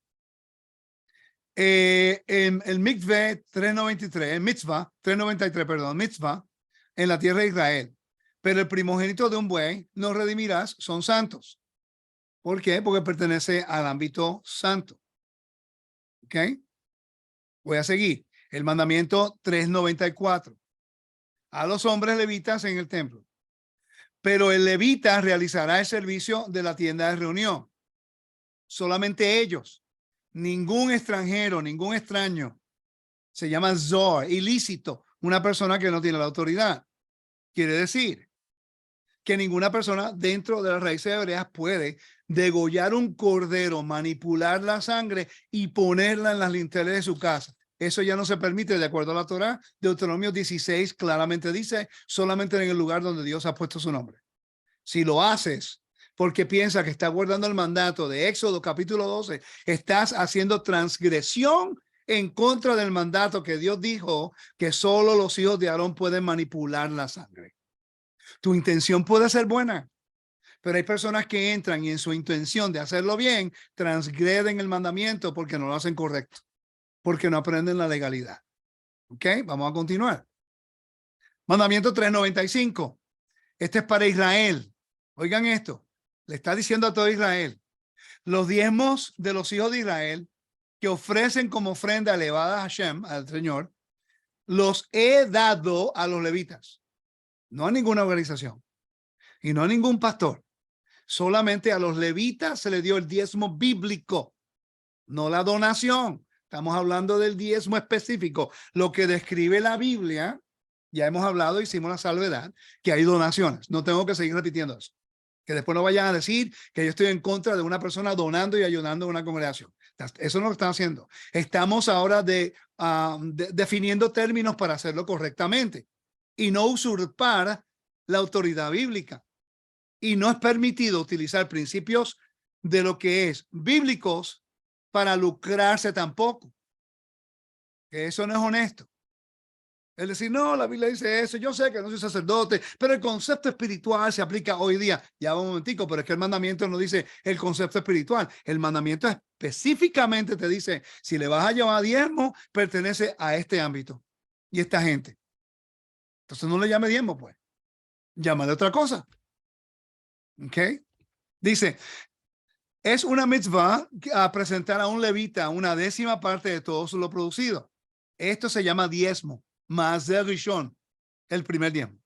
en el mitzvah 393, perdón, mitzvah, en la tierra de Israel. Pero el primogénito de un buey no redimirás, son santos. ¿Por qué? Porque pertenece al ámbito santo. ¿Ok? Voy a seguir. El mandamiento 394. A los hombres levitas en el templo. Pero el levita realizará el servicio de la tienda de reunión. Solamente ellos. Ningún extranjero, ningún extraño. Se llama zor, ilícito. Una persona que no tiene la autoridad. Quiere decir que ninguna persona dentro de las raíces hebreas puede degollar un cordero, manipular la sangre y ponerla en las linternas de su casa. Eso ya no se permite de acuerdo a la Torá. Deuteronomio 16 claramente dice solamente en el lugar donde Dios ha puesto su nombre. Si lo haces porque piensas que estás guardando el mandato de Éxodo capítulo 12, estás haciendo transgresión en contra del mandato que Dios dijo que solo los hijos de Aarón pueden manipular la sangre. Tu intención puede ser buena, pero hay personas que entran y en su intención de hacerlo bien, transgreden el mandamiento porque no lo hacen correcto, porque no aprenden la legalidad. ¿Ok? Vamos a continuar. Mandamiento 395. Este es para Israel. Oigan esto. Le está diciendo a todo Israel. Los diezmos de los hijos de Israel que ofrecen como ofrenda elevada a Hashem, al Señor, los he dado a los levitas. No a ninguna organización y no a ningún pastor. Solamente a los levitas se le dio el diezmo bíblico, no la donación. Estamos hablando del diezmo específico. Lo que describe la Biblia, ya hemos hablado, hicimos la salvedad, que hay donaciones. No tengo que seguir repitiendo eso. Que después no vayan a decir que yo estoy en contra de una persona donando y ayudando a una congregación. Eso no lo están haciendo. Estamos ahora definiendo términos para hacerlo correctamente y no usurpar la autoridad bíblica. Y no es permitido utilizar principios de lo que es bíblicos para lucrarse tampoco. Que eso no es honesto. Es decir, no, la Biblia dice eso, yo sé que no soy sacerdote, pero el concepto espiritual se aplica hoy día. Ya va un momentico, pero es que el mandamiento no dice el concepto espiritual. El mandamiento específicamente te dice, si le vas a llevar diezmo, pertenece a este ámbito y esta gente. Entonces no le llame diezmo, pues. Llámale otra cosa. ¿Ok? Dice, es una mitzvah a presentar a un levita una décima parte de todo lo producido. Esto se llama diezmo, Maaser Rishon, el primer diezmo.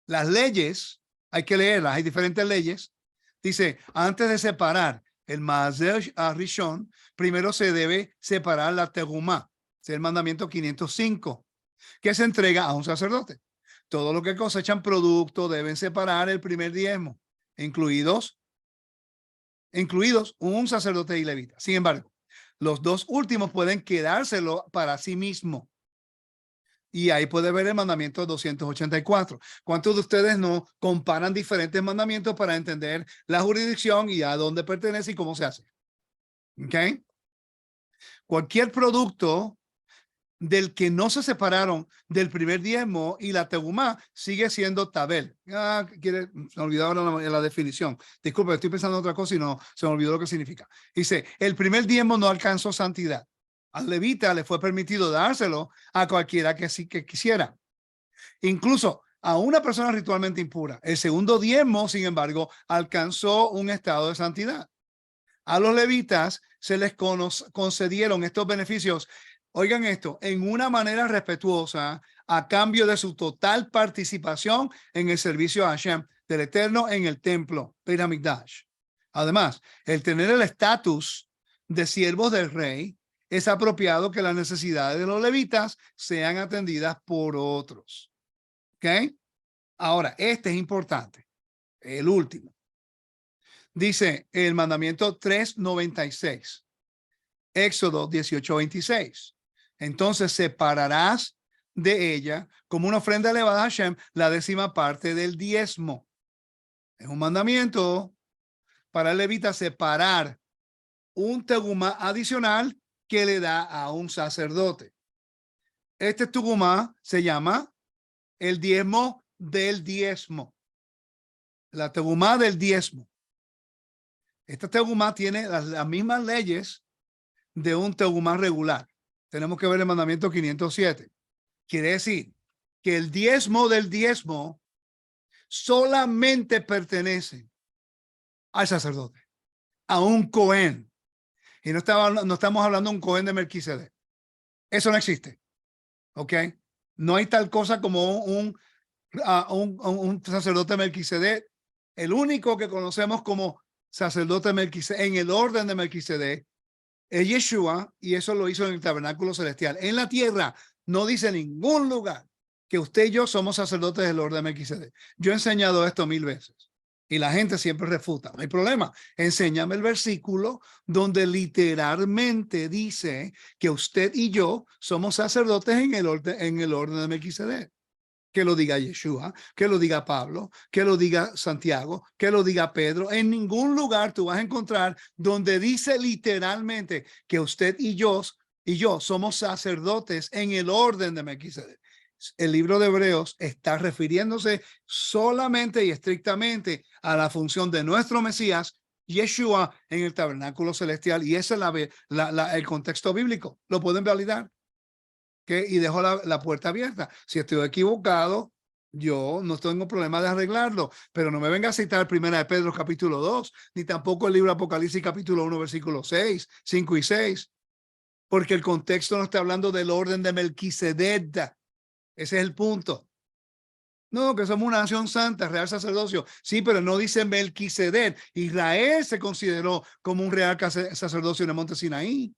Las leyes, hay que leerlas, hay diferentes leyes. Dice, antes de separar el Maaser Rishon, primero se debe separar la terumá, es el mandamiento 505, que se entrega a un sacerdote. Todo lo que cosechan producto deben separar el primer diezmo, incluidos un sacerdote y levita. Sin embargo, los dos últimos pueden quedárselo para sí mismo. Y ahí puede ver el mandamiento 284. ¿Cuántos de ustedes no comparan diferentes mandamientos para entender la jurisdicción y a dónde pertenece y cómo se hace? ¿Ok? Cualquier producto del que no se separaron del primer diezmo y la tegumá sigue siendo tabel. Se me olvidó ahora la definición. Disculpe, estoy pensando en otra cosa y no se me olvidó lo que significa. Dice, el primer diezmo no alcanzó santidad. Al levita le fue permitido dárselo a cualquiera que sí que quisiera. Incluso a una persona ritualmente impura. El segundo diezmo, sin embargo, alcanzó un estado de santidad. A los levitas se les concedieron estos beneficios, oigan esto, en una manera respetuosa a cambio de su total participación en el servicio a Hashem del Eterno en el templo, Beit HaMikdash. Además, el tener el estatus de siervos del rey es apropiado que las necesidades de los levitas sean atendidas por otros. ¿Ok? Ahora, este es importante, el último. Dice el mandamiento 396, Éxodo 18:26. Entonces separarás de ella como una ofrenda elevada a Hashem la décima parte del diezmo. Es un mandamiento para el levita separar un tegumá adicional que le da a un sacerdote. Este tegumá se llama el diezmo del diezmo. La tegumá del diezmo. Esta tegumá tiene las mismas leyes de un tegumá regular. Tenemos que ver el mandamiento 507. Quiere decir que el diezmo del diezmo solamente pertenece al sacerdote, a un cohen. Y no estamos hablando de un cohen de Melquisedec. Eso no existe. ¿Ok? No hay tal cosa como un sacerdote Melquisedec. El único que conocemos como sacerdote Melquisedec en el orden de Melquisedec es Yeshua, y eso lo hizo en el tabernáculo celestial. En la tierra no dice en ningún lugar que usted y yo somos sacerdotes del orden de Melquisedec. Yo he enseñado esto 1000 veces y la gente siempre refuta. No hay problema. Enséñame el versículo donde literalmente dice que usted y yo somos sacerdotes en el orden de Melquisedec. Que lo diga Yeshua, que lo diga Pablo, que lo diga Santiago, que lo diga Pedro. En ningún lugar tú vas a encontrar donde dice literalmente que usted y yo somos sacerdotes en el orden de Melquisedec. El libro de Hebreos está refiriéndose solamente y estrictamente a la función de nuestro Mesías, Yeshua, en el tabernáculo celestial. Y ese es el contexto bíblico. ¿Lo pueden validar? Y dejo la puerta abierta. Si estoy equivocado, yo no tengo problema de arreglarlo, pero no me venga a citar Primera de Pedro capítulo 2, ni tampoco el libro Apocalipsis capítulo 1, versículos 6, 5 y 6, porque el contexto no está hablando del orden de Melquisedec. Ese es el punto. No, que somos una nación santa, real sacerdocio. Sí, pero no dice Melquisedec. Israel se consideró como un real sacerdocio en el monte Sinaí.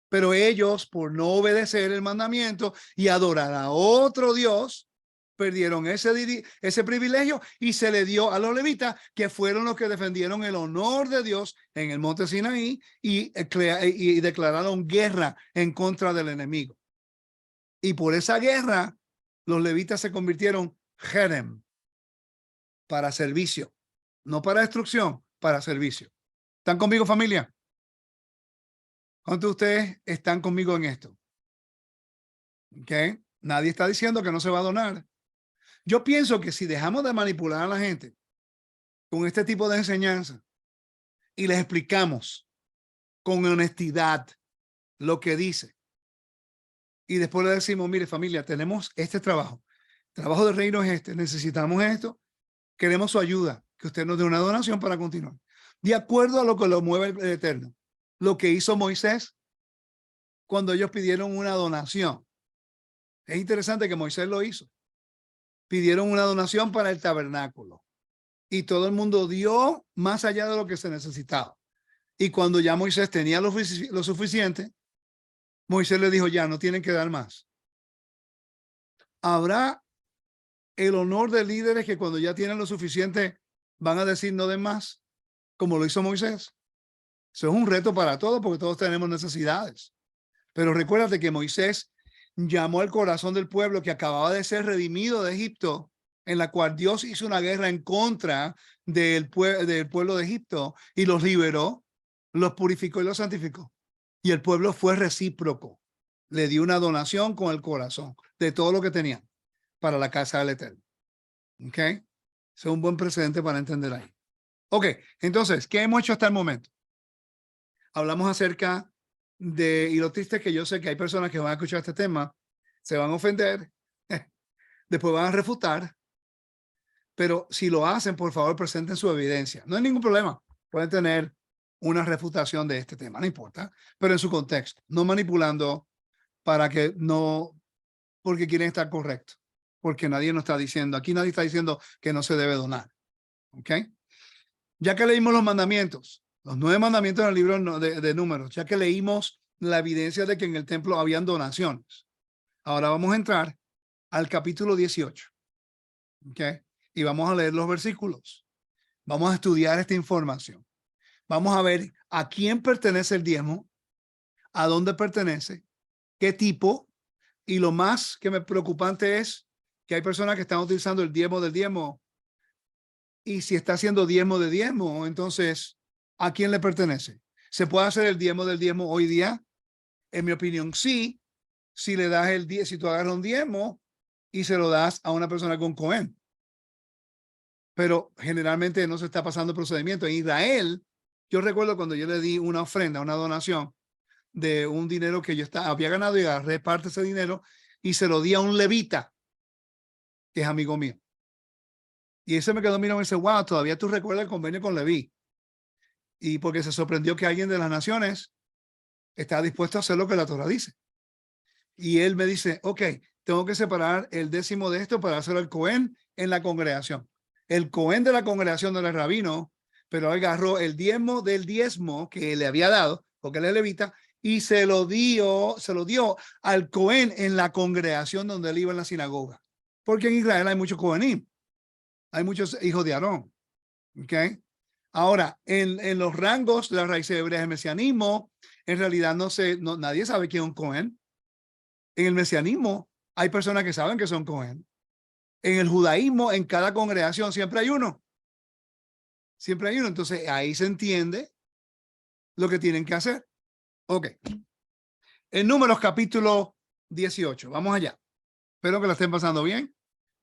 Pero ellos, por no obedecer el mandamiento y adorar a otro Dios, perdieron ese privilegio y se le dio a los levitas, que fueron los que defendieron el honor de Dios en el monte Sinaí y declararon guerra en contra del enemigo. Y por esa guerra, los levitas se convirtieron jerem, para servicio, no para destrucción, para servicio. ¿Están conmigo, familia? ¿Cuántos de ustedes están conmigo en esto? ¿Ok? Nadie está diciendo que no se va a donar. Yo pienso que si dejamos de manipular a la gente con este tipo de enseñanza y les explicamos con honestidad lo que dice, y después le decimos, mire familia, tenemos este trabajo del reino es este, necesitamos esto, queremos su ayuda, que usted nos dé una donación para continuar, de acuerdo a lo que lo mueve el Eterno. Lo que hizo Moisés cuando ellos pidieron una donación. Es interesante que Moisés lo hizo. Pidieron una donación para el tabernáculo y todo el mundo dio más allá de lo que se necesitaba. Y cuando ya Moisés tenía lo suficiente, Moisés le dijo, ya no tienen que dar más. Habrá el honor de líderes que cuando ya tienen lo suficiente van a decir no den más, como lo hizo Moisés. Eso es un reto para todos porque todos tenemos necesidades. Pero recuérdate que Moisés llamó al corazón del pueblo que acababa de ser redimido de Egipto, en la cual Dios hizo una guerra en contra del pueblo de Egipto y los liberó, los purificó y los santificó. Y el pueblo fue recíproco. Le dio una donación con el corazón de todo lo que tenían para la casa del Eterno. ¿Ok? Ese es un buen precedente para entender ahí. Ok, entonces, ¿qué hemos hecho hasta el momento? Hablamos acerca y lo triste es que yo sé que hay personas que van a escuchar este tema, se van a ofender, después van a refutar, pero si lo hacen, por favor, presenten su evidencia. No hay ningún problema. Pueden tener una refutación de este tema, no importa, pero en su contexto, no manipulando porque quieren estar correctos, porque nadie nos está diciendo, aquí nadie está diciendo que no se debe donar. ¿Ok? Ya que leímos los mandamientos, los 9 mandamientos en el libro de Números, ya que leímos la evidencia de que en el templo habían donaciones, ahora vamos a entrar al capítulo 18. ¿Ok? Y vamos a leer los versículos. Vamos a estudiar esta información. Vamos a ver a quién pertenece el diezmo, a dónde pertenece, qué tipo, y lo más que me preocupante es que hay personas que están utilizando el diezmo del diezmo, y si está haciendo diezmo de diezmo, entonces, ¿a quién le pertenece? ¿Se puede hacer el diezmo del diezmo hoy día? En mi opinión, sí. Si le das si tú agarras un diezmo y se lo das a una persona con Cohen. Pero generalmente no se está pasando el procedimiento. En Israel, yo recuerdo cuando yo le di una ofrenda, una donación de un dinero que yo había ganado y agarré parte de ese dinero y se lo di a un levita, que es amigo mío. Y ese me quedó mirando y me dice, wow, todavía tú recuerdas el convenio con Leví. Y porque se sorprendió que alguien de las naciones está dispuesto a hacer lo que la Torah dice. Y él me dice, ok, tengo que separar el 10º de esto para hacerlo al Cohen en la congregación. El Cohen de la congregación del rabino, pero agarró el diezmo del diezmo que le había dado, porque él es levita, y se lo dio al Cohen en la congregación donde él iba en la sinagoga. Porque en Israel hay muchos Cohenim, hay muchos hijos de Aarón. ¿Ok? Ahora, en los rangos de las raíces hebreas del mesianismo, en realidad nadie sabe quién es un Cohen. En el mesianismo hay personas que saben que son Cohen. En el judaísmo, en cada congregación siempre hay uno. Siempre hay uno. Entonces ahí se entiende lo que tienen que hacer. Ok. En Números capítulo 18. Vamos allá. Espero que la estén pasando bien,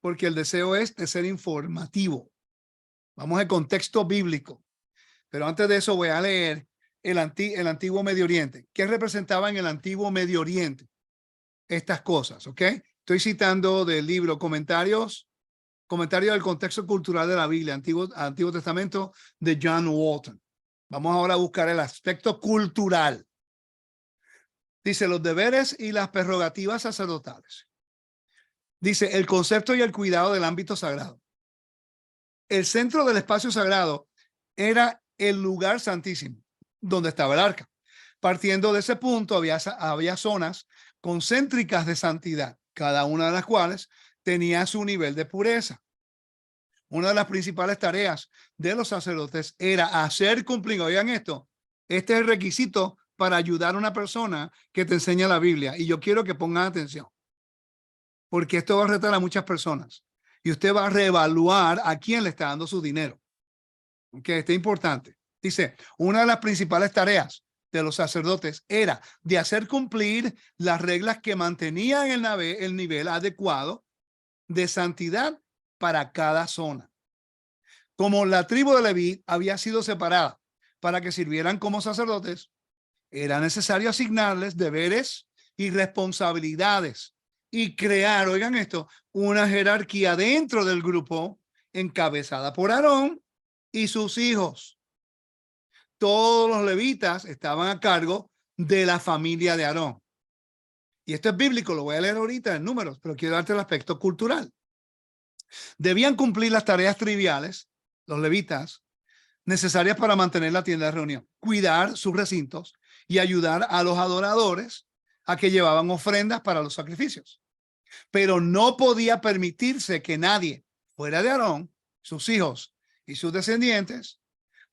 porque el deseo es de ser informativo. Vamos al contexto bíblico. Pero antes de eso voy a leer el antiguo Medio Oriente. ¿Qué representaba en el antiguo Medio Oriente? Estas cosas, ¿ok? Estoy citando del libro Comentario del contexto cultural de la Biblia, Antiguo Testamento, de John Walton. Vamos ahora a buscar el aspecto cultural. Dice los deberes y las prerrogativas sacerdotales. Dice el concepto y el cuidado del ámbito sagrado. El centro del espacio sagrado era el lugar santísimo, donde estaba el arca. Partiendo de ese punto, había zonas concéntricas de santidad, cada una de las cuales tenía su nivel de pureza. Una de las principales tareas de los sacerdotes era hacer cumplir, oigan esto, este es el requisito para ayudar a una persona que te enseña la Biblia. Y yo quiero que pongan atención, porque esto va a retar a muchas personas. Y usted va a reevaluar a quién le está dando su dinero. Que esto es importante. Dice, una de las principales tareas de los sacerdotes era de hacer cumplir las reglas que mantenían el nivel adecuado de santidad para cada zona. Como la tribu de Leví había sido separada para que sirvieran como sacerdotes, era necesario asignarles deberes y responsabilidades y crear, oigan esto, una jerarquía dentro del grupo encabezada por Aarón y sus hijos. Todos los levitas estaban a cargo de la familia de Aarón. Y esto es bíblico, lo voy a leer ahorita en Números, pero quiero darte el aspecto cultural. Debían cumplir las tareas triviales, los levitas, necesarias para mantener la tienda de reunión, cuidar sus recintos y ayudar a los adoradores a que llevaban ofrendas para los sacrificios. Pero no podía permitirse que nadie fuera de Aarón, sus hijos y sus descendientes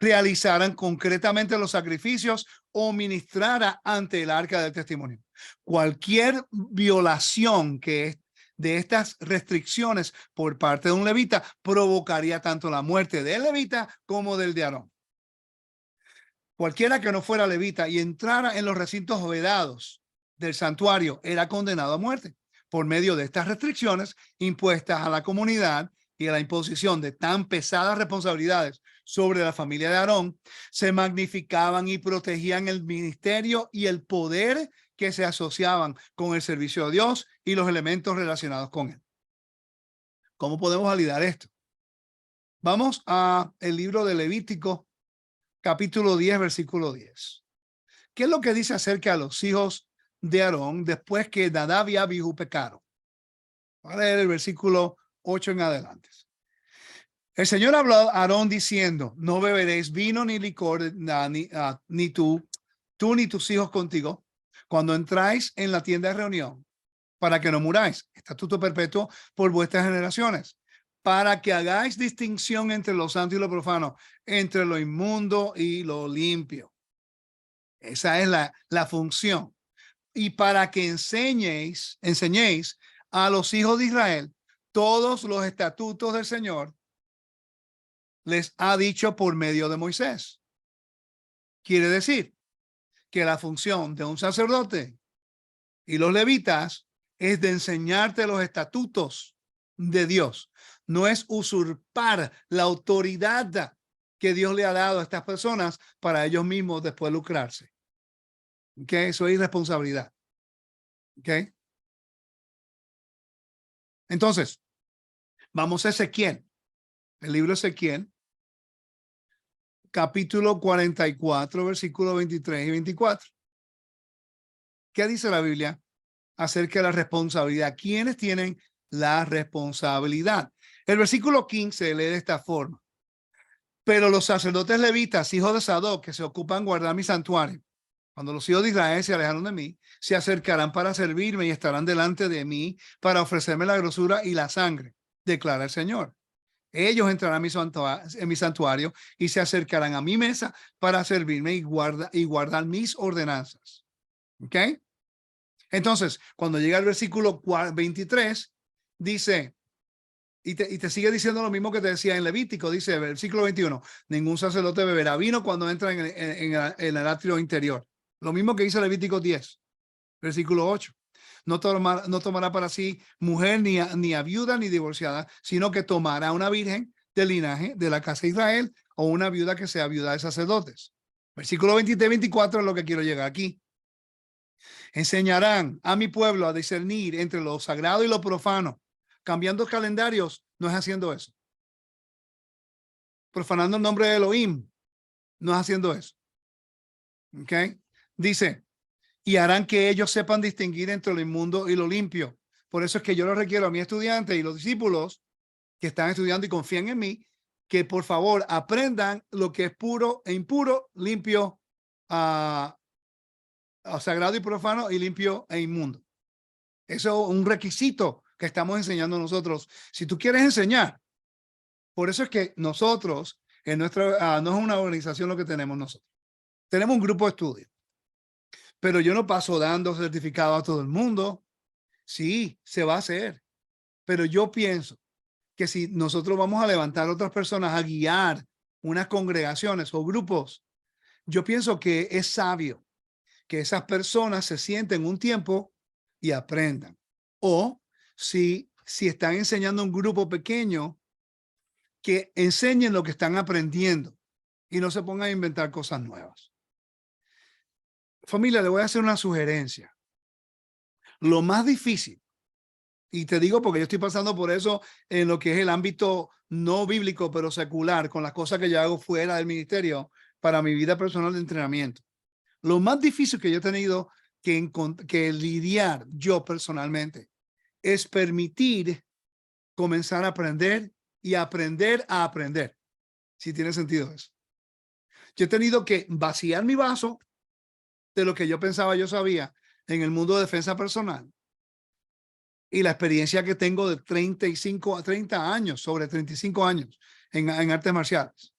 realizaran concretamente los sacrificios o ministrara ante el arca del testimonio. Cualquier violación de estas restricciones por parte de un levita provocaría tanto la muerte del levita como del de Aarón. Cualquiera que no fuera levita y entrara en los recintos vedados del santuario era condenado a muerte por medio de estas restricciones impuestas a la comunidad y a la imposición de tan pesadas responsabilidades sobre la familia de Aarón. Se magnificaban y protegían el ministerio y el poder que se asociaban con el servicio a Dios y los elementos relacionados con él. ¿Cómo podemos validar esto? Vamos a el libro de Levítico, capítulo 10, versículo 10. ¿Qué es lo que dice acerca de los hijos de Aarón después que Nadab y Abihu pecaron? Voy a leer el versículo 8 en adelante. El Señor habló a Aarón diciendo, no beberéis vino ni licor, ni tú ni tus hijos contigo, cuando entráis en la tienda de reunión, para que no muráis. Estatuto perpetuo por vuestras generaciones, para que hagáis distinción entre lo santo y lo profano, entre lo inmundo y lo limpio. Esa es la función. Y para que enseñéis a los hijos de Israel todos los estatutos del Señor, les ha dicho por medio de Moisés. Quiere decir que la función de un sacerdote y los levitas es de enseñarte los estatutos de Dios. No es usurpar la autoridad que Dios le ha dado a estas personas para ellos mismos después lucrarse. ¿Ok? Eso es irresponsabilidad. ¿Ok? Entonces, vamos a Ezequiel. El libro de Ezequiel, capítulo 44, versículos 23 y 24. ¿Qué dice la Biblia acerca de la responsabilidad? ¿Quiénes tienen la responsabilidad? El versículo 15 lee de esta forma. Pero los sacerdotes levitas, hijos de Sadoc, que se ocupan guardar mi santuario, cuando los hijos de Israel se alejaron de mí, se acercarán para servirme y estarán delante de mí para ofrecerme la grosura y la sangre, declara el Señor. Ellos entrarán en mi santuario y se acercarán a mi mesa para servirme y guardar mis ordenanzas. ¿Ok? Entonces, cuando llega el versículo 23, dice, y te sigue diciendo lo mismo que te decía en Levítico, dice el versículo 21, ningún sacerdote beberá vino cuando entra en el atrio interior. Lo mismo que dice Levítico 10, versículo 8. No tomará para sí mujer ni a viuda ni divorciada, sino que tomará una virgen del linaje de la casa de Israel o una viuda que sea viuda de sacerdotes. Versículo 23 y 24 es lo que quiero llegar aquí. Enseñarán a mi pueblo a discernir entre lo sagrado y lo profano. Cambiando calendarios, no es haciendo eso. Profanando el nombre de Elohim, no es haciendo eso. ¿Ok? Dice, y harán que ellos sepan distinguir entre lo inmundo y lo limpio. Por eso es que yo lo requiero a mis estudiantes y los discípulos que están estudiando y confían en mí, que por favor aprendan lo que es puro e impuro, limpio, sagrado y profano, y limpio e inmundo. Eso es un requisito que estamos enseñando nosotros. Si tú quieres enseñar, por eso es que nosotros, en nuestra, no es una organización lo que tenemos nosotros. Tenemos un grupo de estudio, pero yo no paso dando certificados a todo el mundo. Sí, se va a hacer, pero yo pienso que si nosotros vamos a levantar a otras personas a guiar unas congregaciones o grupos, yo pienso que es sabio que esas personas se sienten un tiempo y aprendan. O si están enseñando a un grupo pequeño, que enseñen lo que están aprendiendo y no se pongan a inventar cosas nuevas. Familia, le voy a hacer una sugerencia. Lo más difícil, y te digo porque yo estoy pasando por eso en lo que es el ámbito no bíblico, pero secular, con las cosas que yo hago fuera del ministerio para mi vida personal de entrenamiento. Lo más difícil que yo he tenido que lidiar yo personalmente es permitir comenzar a aprender y aprender a aprender. Si tiene sentido eso. Yo he tenido que vaciar mi vaso de lo que yo pensaba yo sabía en el mundo de defensa personal y la experiencia que tengo de 35 a 30 años, sobre 35 años en artes marciales.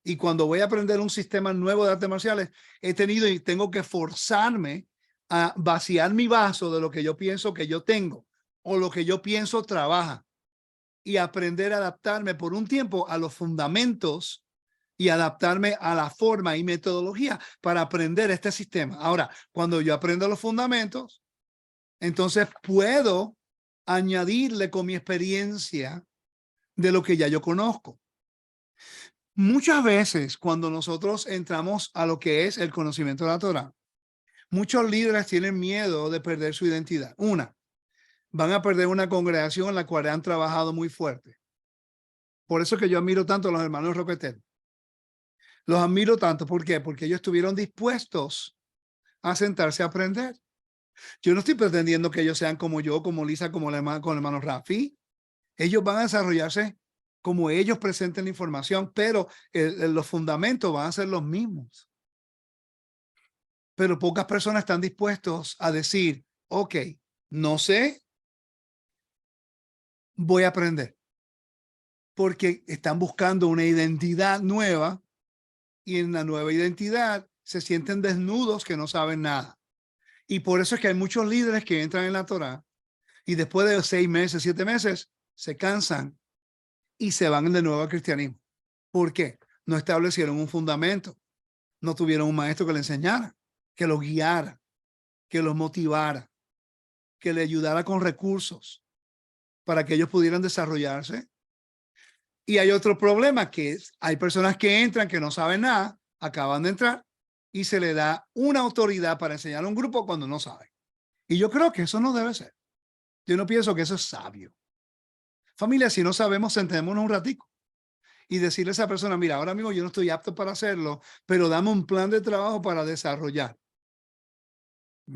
Y cuando voy a aprender un sistema nuevo de artes marciales, he tenido y tengo que forzarme a vaciar mi vaso de lo que yo pienso que yo tengo o lo que yo pienso trabaja y aprender a adaptarme por un tiempo a los fundamentos y adaptarme a la forma y metodología para aprender este sistema. Ahora, cuando yo aprendo los fundamentos, entonces puedo añadirle con mi experiencia de lo que ya yo conozco. Muchas veces cuando nosotros entramos a lo que es el conocimiento de la Torá, muchos líderes tienen miedo de perder su identidad. Van a perder una congregación en la cual han trabajado muy fuerte. Por eso es que yo admiro tanto a los hermanos Roquetel. Los admiro tanto. ¿Por qué? Porque ellos estuvieron dispuestos a sentarse a aprender. Yo no estoy pretendiendo que ellos sean como yo, como Lisa, como el hermano Rafi. Ellos van a desarrollarse como ellos presenten la información, pero los fundamentos van a ser los mismos. Pero pocas personas están dispuestos a decir, ok, no sé, voy a aprender. Porque están buscando una identidad nueva y en la nueva identidad se sienten desnudos que no saben nada. Y por eso es que hay muchos líderes que entran en la Torá y después de 6 meses, 7 meses, se cansan y se van de nuevo al cristianismo. ¿Por qué? No establecieron un fundamento, no tuvieron un maestro que le enseñara, que los guiara, que los motivara. que le ayudara con recursos para que ellos pudieran desarrollarse. Y hay otro problema, que es, hay personas que entran que no saben nada, acaban de entrar y se le da una autoridad para enseñar a un grupo cuando no saben. Y yo creo que eso no debe ser. Yo no pienso que eso es sabio. Familia, si no sabemos, sentémonos un ratico y decirle a esa persona, mira, ahora mismo yo no estoy apto para hacerlo, pero dame un plan de trabajo para desarrollar.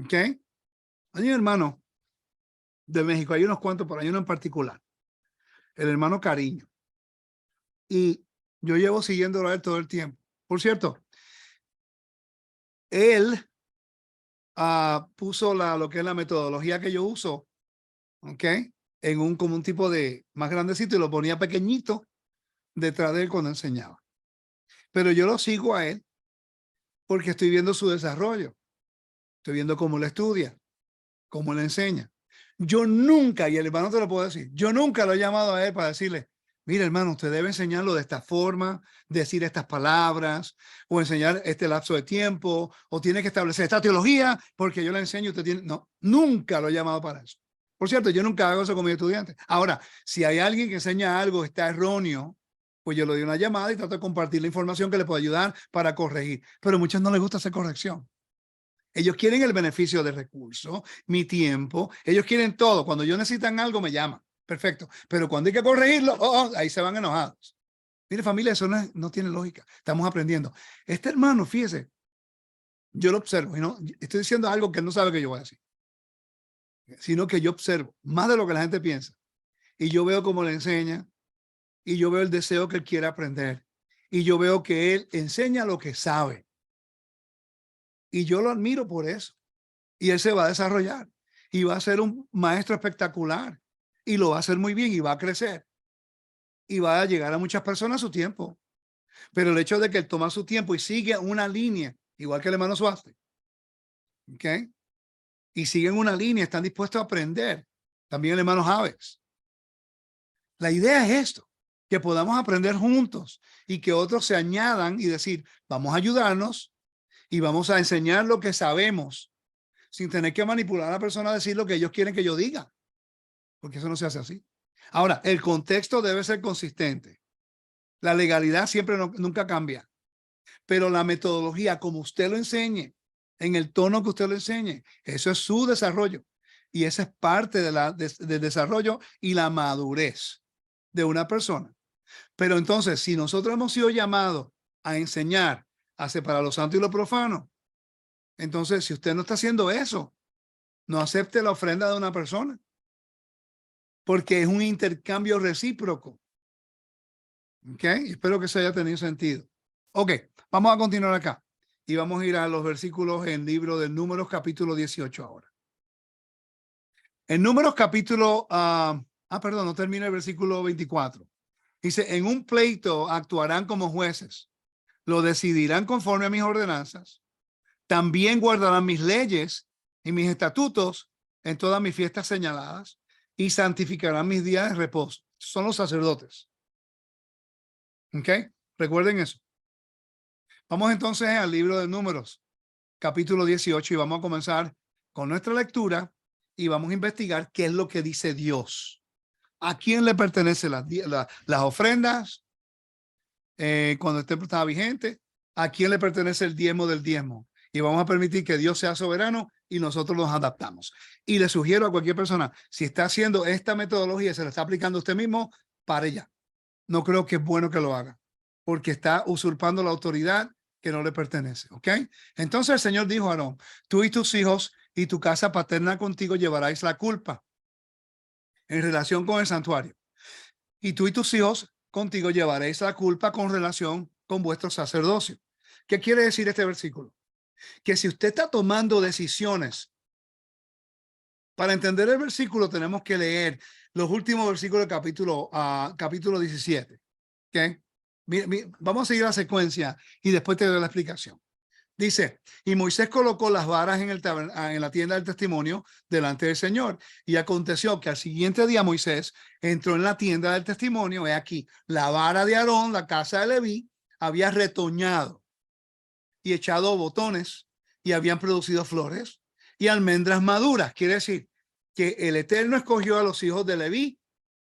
¿Ok? Hay un hermano de México, hay unos cuantos, pero hay uno en particular, el hermano Cariño. Y yo llevo siguiéndolo a él todo el tiempo. Por cierto, él puso lo que es la metodología que yo uso, ¿ok? En como un tipo de más grandecito y lo ponía pequeñito detrás de él cuando enseñaba. Pero yo lo sigo a él porque estoy viendo su desarrollo. Estoy viendo cómo él estudia, cómo él enseña. Yo nunca, y el hermano te lo puedo decir, yo nunca lo he llamado a él para decirle, mire hermano, usted debe enseñarlo de esta forma, decir estas palabras, o enseñar este lapso de tiempo, o tiene que establecer esta teología, porque yo le enseño, usted tiene... No, nunca lo he llamado para eso. Por cierto, yo nunca hago eso con mis estudiantes. Ahora, si hay alguien que enseña algo que está erróneo, pues yo le doy una llamada y trato de compartir la información que le puede ayudar para corregir. Pero a muchos no les gusta hacer corrección. Ellos quieren el beneficio del recurso, mi tiempo. Ellos quieren todo. Cuando ellos necesitan algo, me llaman. Perfecto. Pero cuando hay que corregirlo, ahí se van enojados. Mire, familia, eso no tiene lógica. Estamos aprendiendo. Este hermano, fíjese, yo lo observo y no estoy diciendo algo que él no sabe que yo voy a decir, sino que yo observo más de lo que la gente piensa. Y yo veo cómo le enseña y yo veo el deseo que él quiere aprender. Y yo veo que él enseña lo que sabe. Y yo lo admiro por eso. Y él se va a desarrollar y va a ser un maestro espectacular y lo va a hacer muy bien y va a crecer y va a llegar a muchas personas a su tiempo. Pero el hecho de que él toma su tiempo y sigue una línea, igual que el hermano Suaste, ¿ok? Y siguen una línea, están dispuestos a aprender. También el hermano Javes. La idea es esto, que podamos aprender juntos y que otros se añadan y decir, vamos a ayudarnos y vamos a enseñar lo que sabemos sin tener que manipular a la persona a decir lo que ellos quieren que yo diga, porque eso no se hace así. Ahora, el contexto debe ser consistente. La legalidad siempre nunca cambia, pero la metodología, como usted lo enseñe, en el tono que usted lo enseñe, eso es su desarrollo y esa es parte del desarrollo y la madurez de una persona. Pero entonces, si nosotros hemos sido llamados a enseñar, a separar lo santo y lo profano, entonces, si usted no está haciendo eso, no acepte la ofrenda de una persona, porque es un intercambio recíproco. ¿Ok? Espero que eso haya tenido sentido. Ok, vamos a continuar acá y vamos a ir a los versículos en el libro de Números capítulo 18 ahora. En Números capítulo, perdón, no termina el versículo 24. Dice, en un pleito actuarán como jueces, lo decidirán conforme a mis ordenanzas, también guardarán mis leyes y mis estatutos en todas mis fiestas señaladas y santificarán mis días de reposo. Son los sacerdotes. ¿Ok? Recuerden eso. Vamos entonces al libro de Números, capítulo 18, y vamos a comenzar con nuestra lectura y vamos a investigar qué es lo que dice Dios. ¿A quién le pertenecen las ofrendas cuando el templo estaba vigente? ¿A quién le pertenece el diezmo del diezmo? Y vamos a permitir que Dios sea soberano y nosotros nos adaptamos. Y le sugiero a cualquier persona, si está haciendo esta metodología, se la está aplicando a usted mismo, pare ya. No creo que es bueno que lo haga, porque está usurpando la autoridad que no le pertenece, ¿ok? Entonces el Señor dijo a Aarón, tú y tus hijos y tu casa paterna contigo llevaráis la culpa en relación con el santuario. Y tú y tus hijos contigo llevaréis la culpa con relación con vuestro sacerdocio. ¿Qué quiere decir este versículo? Que si usted está tomando decisiones, para entender el versículo tenemos que leer los últimos versículos del capítulo 17. ¿Okay? Vamos a seguir la secuencia y después te doy la explicación. Dice, y Moisés colocó las varas en la tienda del testimonio delante del Señor. Y aconteció que al siguiente día Moisés entró en la tienda del testimonio. He aquí, la vara de Aarón, la casa de Leví, había retoñado y echado botones y habían producido flores y almendras maduras. Quiere decir, que el Eterno escogió a los hijos de Leví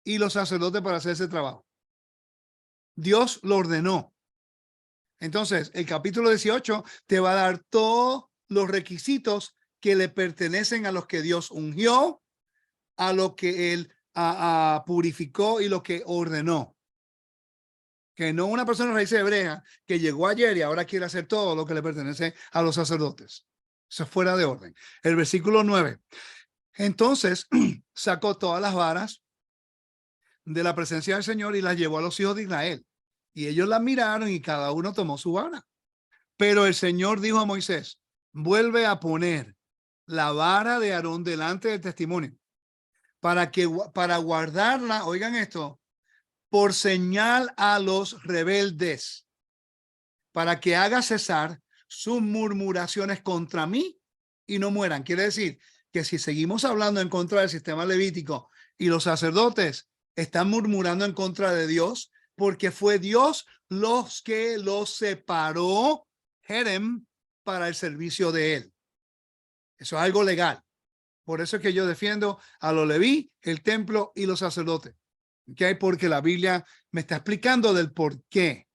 y los sacerdotes para hacer ese trabajo. Dios lo ordenó. Entonces, el capítulo 18 te va a dar todos los requisitos que le pertenecen a los que Dios ungió, a lo que Él purificó y lo que ordenó. Que no una persona raíz hebrea que llegó ayer y ahora quiere hacer todo lo que le pertenece a los sacerdotes. Eso es fuera de orden. El versículo 9. Entonces sacó todas las varas de la presencia del Señor y las llevó a los hijos de Israel. Y ellos las miraron y cada uno tomó su vara. Pero el Señor dijo a Moisés, vuelve a poner la vara de Aarón delante del testimonio para guardarla, oigan esto, por señal a los rebeldes, para que haga cesar sus murmuraciones contra mí y no mueran. Quiere decir que si seguimos hablando en contra del sistema levítico y los sacerdotes están murmurando en contra de Dios, porque fue Dios los que los separó, Jerem, para el servicio de él. Eso es algo legal. Por eso es que yo defiendo a los leví, el templo y los sacerdotes. ¿Okay? Porque la Biblia me está explicando del por qué.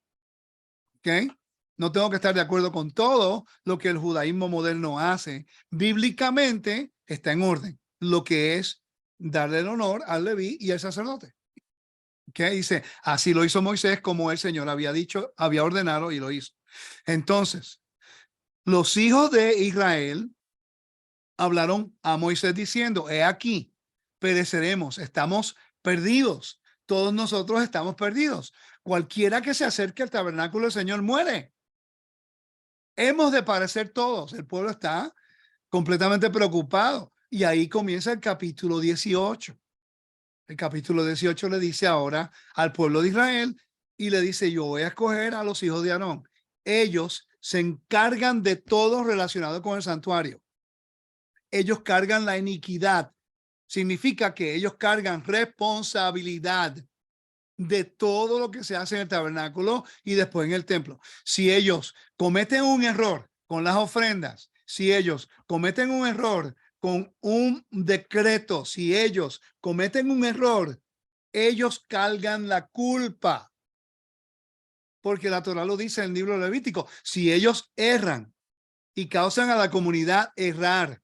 ¿Okay? No tengo que estar de acuerdo con todo lo que el judaísmo moderno hace. Bíblicamente está en orden lo que es darle el honor al leví y al sacerdote. ¿Okay? Dice, así lo hizo Moisés como el Señor había dicho, había ordenado y lo hizo. Entonces, los hijos de Israel hablaron a Moisés diciendo, he aquí, pereceremos, estamos perdidos. Todos nosotros estamos perdidos. Cualquiera que se acerque al tabernáculo del Señor muere. Hemos de parecer todos. El pueblo está completamente preocupado. Y ahí comienza el capítulo 18. El capítulo 18 le dice ahora al pueblo de Israel y le dice, yo voy a escoger a los hijos de Aarón. Ellos se encargan de todo relacionado con el santuario. Ellos cargan la iniquidad. Significa que ellos cargan responsabilidad de todo lo que se hace en el tabernáculo y después en el templo. Si ellos cometen un error con las ofrendas, si ellos cometen un error con un decreto, si ellos cometen un error, ellos cargan la culpa. Porque la Torá lo dice en el libro Levítico. Si ellos erran y causan a la comunidad errar,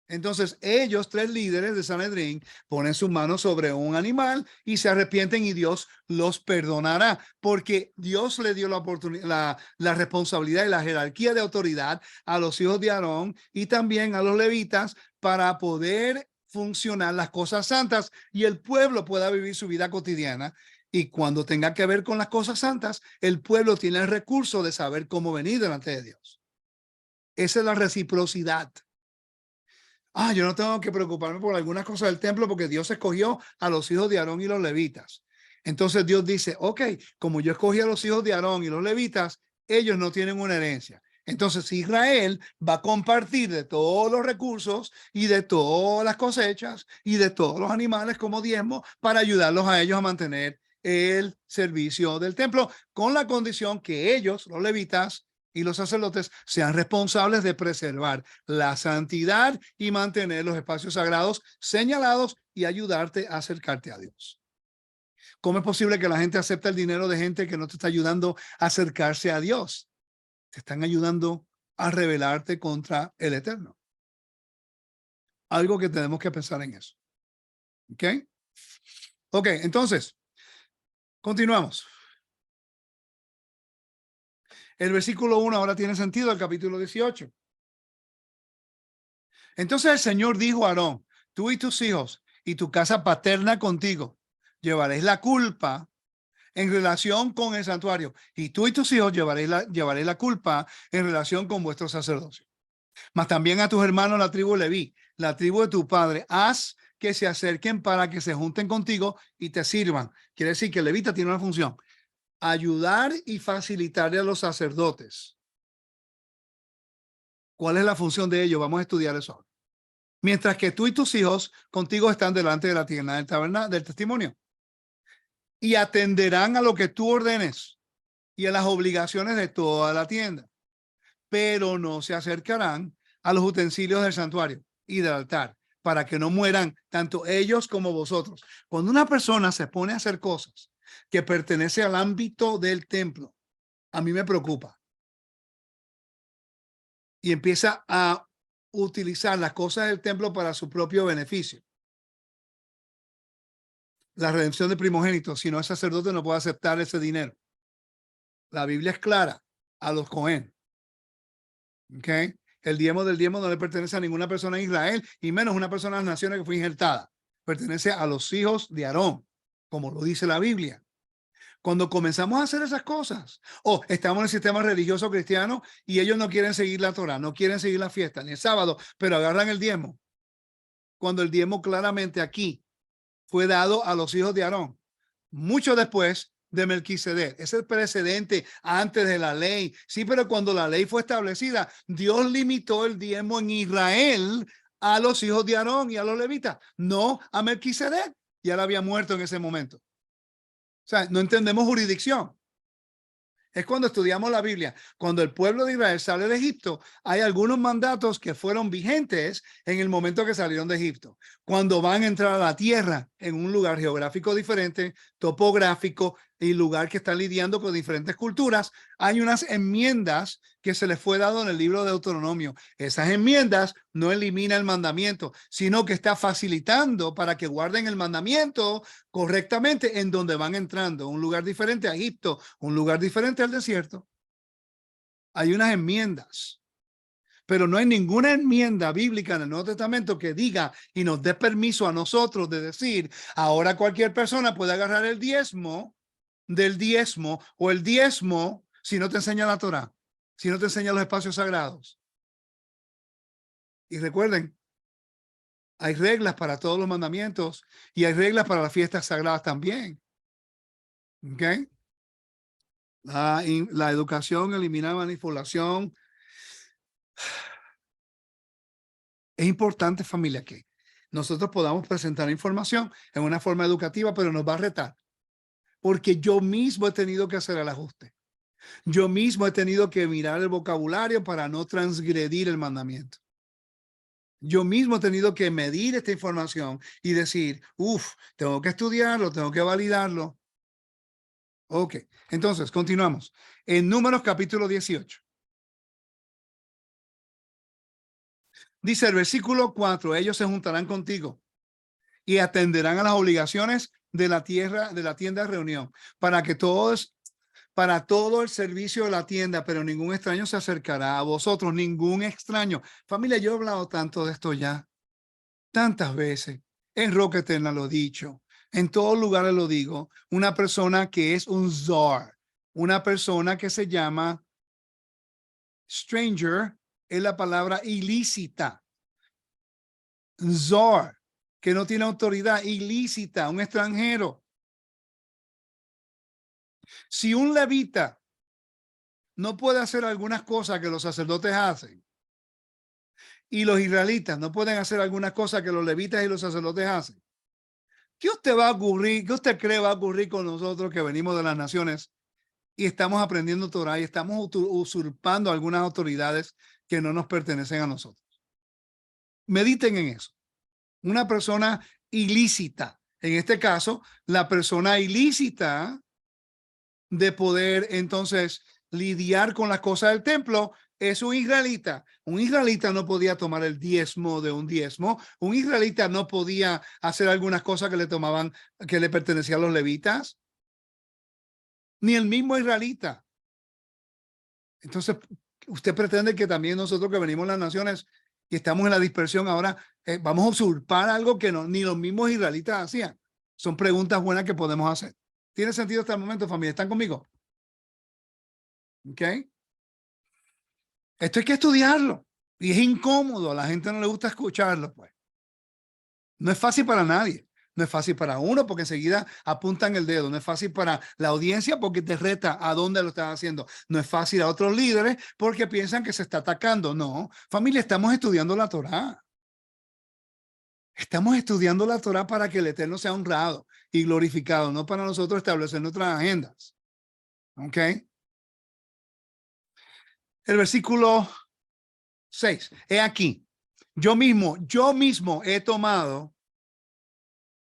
entonces ellos, 3 líderes de Sanedrín, ponen sus manos sobre un animal y se arrepienten y Dios los perdonará, porque Dios le dio la oportunidad, la responsabilidad y la jerarquía de autoridad a los hijos de Aarón y también a los levitas para poder funcionar las cosas santas y el pueblo pueda vivir su vida cotidiana. Y cuando tenga que ver con las cosas santas, el pueblo tiene el recurso de saber cómo venir delante de Dios. Esa es la reciprocidad. Yo no tengo que preocuparme por algunas cosas del templo porque Dios escogió a los hijos de Aarón y los levitas. Entonces Dios dice, ok, como yo escogí a los hijos de Aarón y los levitas, ellos no tienen una herencia. Entonces Israel va a compartir de todos los recursos y de todas las cosechas y de todos los animales como diezmo para ayudarlos a ellos a mantener el servicio del templo con la condición que ellos, los levitas, y los sacerdotes sean responsables de preservar la santidad y mantener los espacios sagrados señalados y ayudarte a acercarte a Dios. ¿Cómo es posible que la gente acepte el dinero de gente que no te está ayudando a acercarse a Dios? Te están ayudando a rebelarte contra el Eterno. Algo que tenemos que pensar en eso. ¿Ok? Ok, entonces, continuamos. El versículo 1 ahora tiene sentido, el capítulo 18. Entonces el Señor dijo a Aarón, tú y tus hijos y tu casa paterna contigo, llevaréis la culpa en relación con el santuario, y tú y tus hijos llevaréis la culpa en relación con vuestro sacerdocio. Mas también a tus hermanos, la tribu Leví, la tribu de tu padre, haz que se acerquen para que se junten contigo y te sirvan. Quiere decir que el levita tiene una función: ayudar y facilitarle a los sacerdotes. ¿Cuál es la función de ellos? Vamos a estudiar eso. Mientras que tú y tus hijos contigo están delante de la tienda del tabernáculo del testimonio y atenderán a lo que tú ordenes y a las obligaciones de toda la tienda, pero no se acercarán a los utensilios del santuario y del altar, para que no mueran tanto ellos como vosotros. Cuando una persona se pone a hacer cosas que pertenece al ámbito del templo, a mí me preocupa. Y empieza a utilizar las cosas del templo para su propio beneficio. La redención de primogénitos, si no el sacerdote no puede aceptar ese dinero. La Biblia es clara a los Cohen. ¿Okay? El diezmo del diezmo no le pertenece a ninguna persona en Israel, y menos una persona de las naciones que fue injertada. Pertenece a los hijos de Aarón, como lo dice la Biblia. Cuando comenzamos a hacer esas cosas, estamos en el sistema religioso cristiano y ellos no quieren seguir la Torah, no quieren seguir la fiesta, ni el sábado, pero agarran el diezmo. Cuando el diezmo claramente aquí fue dado a los hijos de Aarón, mucho después de Melquisedec. Es el precedente antes de la ley. Sí, pero cuando la ley fue establecida, Dios limitó el diezmo en Israel a los hijos de Aarón y a los levitas, no a Melquisedec. Ya él había muerto en ese momento. O sea, no entendemos jurisdicción. Es cuando estudiamos la Biblia. Cuando el pueblo de Israel sale de Egipto, hay algunos mandatos que fueron vigentes en el momento que salieron de Egipto. Cuando van a entrar a la tierra en un lugar geográfico diferente, topográfico y lugar que está lidiando con diferentes culturas, hay unas enmiendas que se les fue dado en el libro de Deuteronomio. Esas enmiendas no eliminan el mandamiento, sino que está facilitando para que guarden el mandamiento correctamente en donde van entrando. Un lugar diferente a Egipto, un lugar diferente al desierto. Hay unas enmiendas, pero no hay ninguna enmienda bíblica en el Nuevo Testamento que diga y nos dé permiso a nosotros de decir, ahora cualquier persona puede agarrar el diezmo del diezmo o el diezmo si no te enseña la Torá, si no te enseña los espacios sagrados. Y recuerden, hay reglas para todos los mandamientos y hay reglas para las fiestas sagradas también. ¿Ok? La educación elimina la manipulación. Es importante, familia, que nosotros podamos presentar información en una forma educativa, pero nos va a retar. Porque yo mismo he tenido que hacer el ajuste. Yo mismo he tenido que mirar el vocabulario para no transgredir el mandamiento. Yo mismo he tenido que medir esta información y decir, tengo que estudiarlo, tengo que validarlo. Ok, entonces continuamos. En Números capítulo 18. Dice el versículo 4, ellos se juntarán contigo y atenderán a las obligaciones de la tierra, de la tienda de reunión, para todo el servicio de la tienda, pero ningún extraño se acercará a vosotros, ningún extraño. Familia, yo he hablado tanto de esto ya, tantas veces. En Roca Eterna lo he dicho, en todos lugares lo digo. Una persona que es un zar, una persona que se llama stranger, es la palabra ilícita. Zar, que no tiene autoridad, ilícita, un extranjero. Si un levita no puede hacer algunas cosas que los sacerdotes hacen, y los israelitas no pueden hacer algunas cosas que los levitas y los sacerdotes hacen, ¿qué usted va a ocurrir? ¿Qué usted cree va a ocurrir con nosotros que venimos de las naciones y estamos aprendiendo Torah y estamos usurpando algunas autoridades que no nos pertenecen a nosotros? Mediten en eso. Una persona ilícita, en este caso, la persona ilícita de poder entonces lidiar con las cosas del templo es un israelita. Un israelita no podía tomar el diezmo de un diezmo. Un israelita no podía hacer algunas cosas que le pertenecían a los levitas. Ni el mismo israelita. Entonces, usted pretende que también nosotros que venimos de las naciones y estamos en la dispersión ahora, vamos a usurpar algo que no, ni los mismos israelitas hacían. Son preguntas buenas que podemos hacer. ¿Tiene sentido hasta el momento, familia? ¿Están conmigo? ¿Ok? Esto hay que estudiarlo. Y es incómodo. A la gente no le gusta escucharlo, pues. No es fácil para nadie. No es fácil para uno porque enseguida apuntan el dedo. No es fácil para la audiencia porque te reta a dónde lo estás haciendo. No es fácil a otros líderes porque piensan que se está atacando. No, familia, estamos estudiando la Torá. Estamos estudiando la Torá para que el Eterno sea honrado y glorificado, no para nosotros establecer nuestras agendas. ¿Ok? El versículo 6. He aquí, Yo mismo he tomado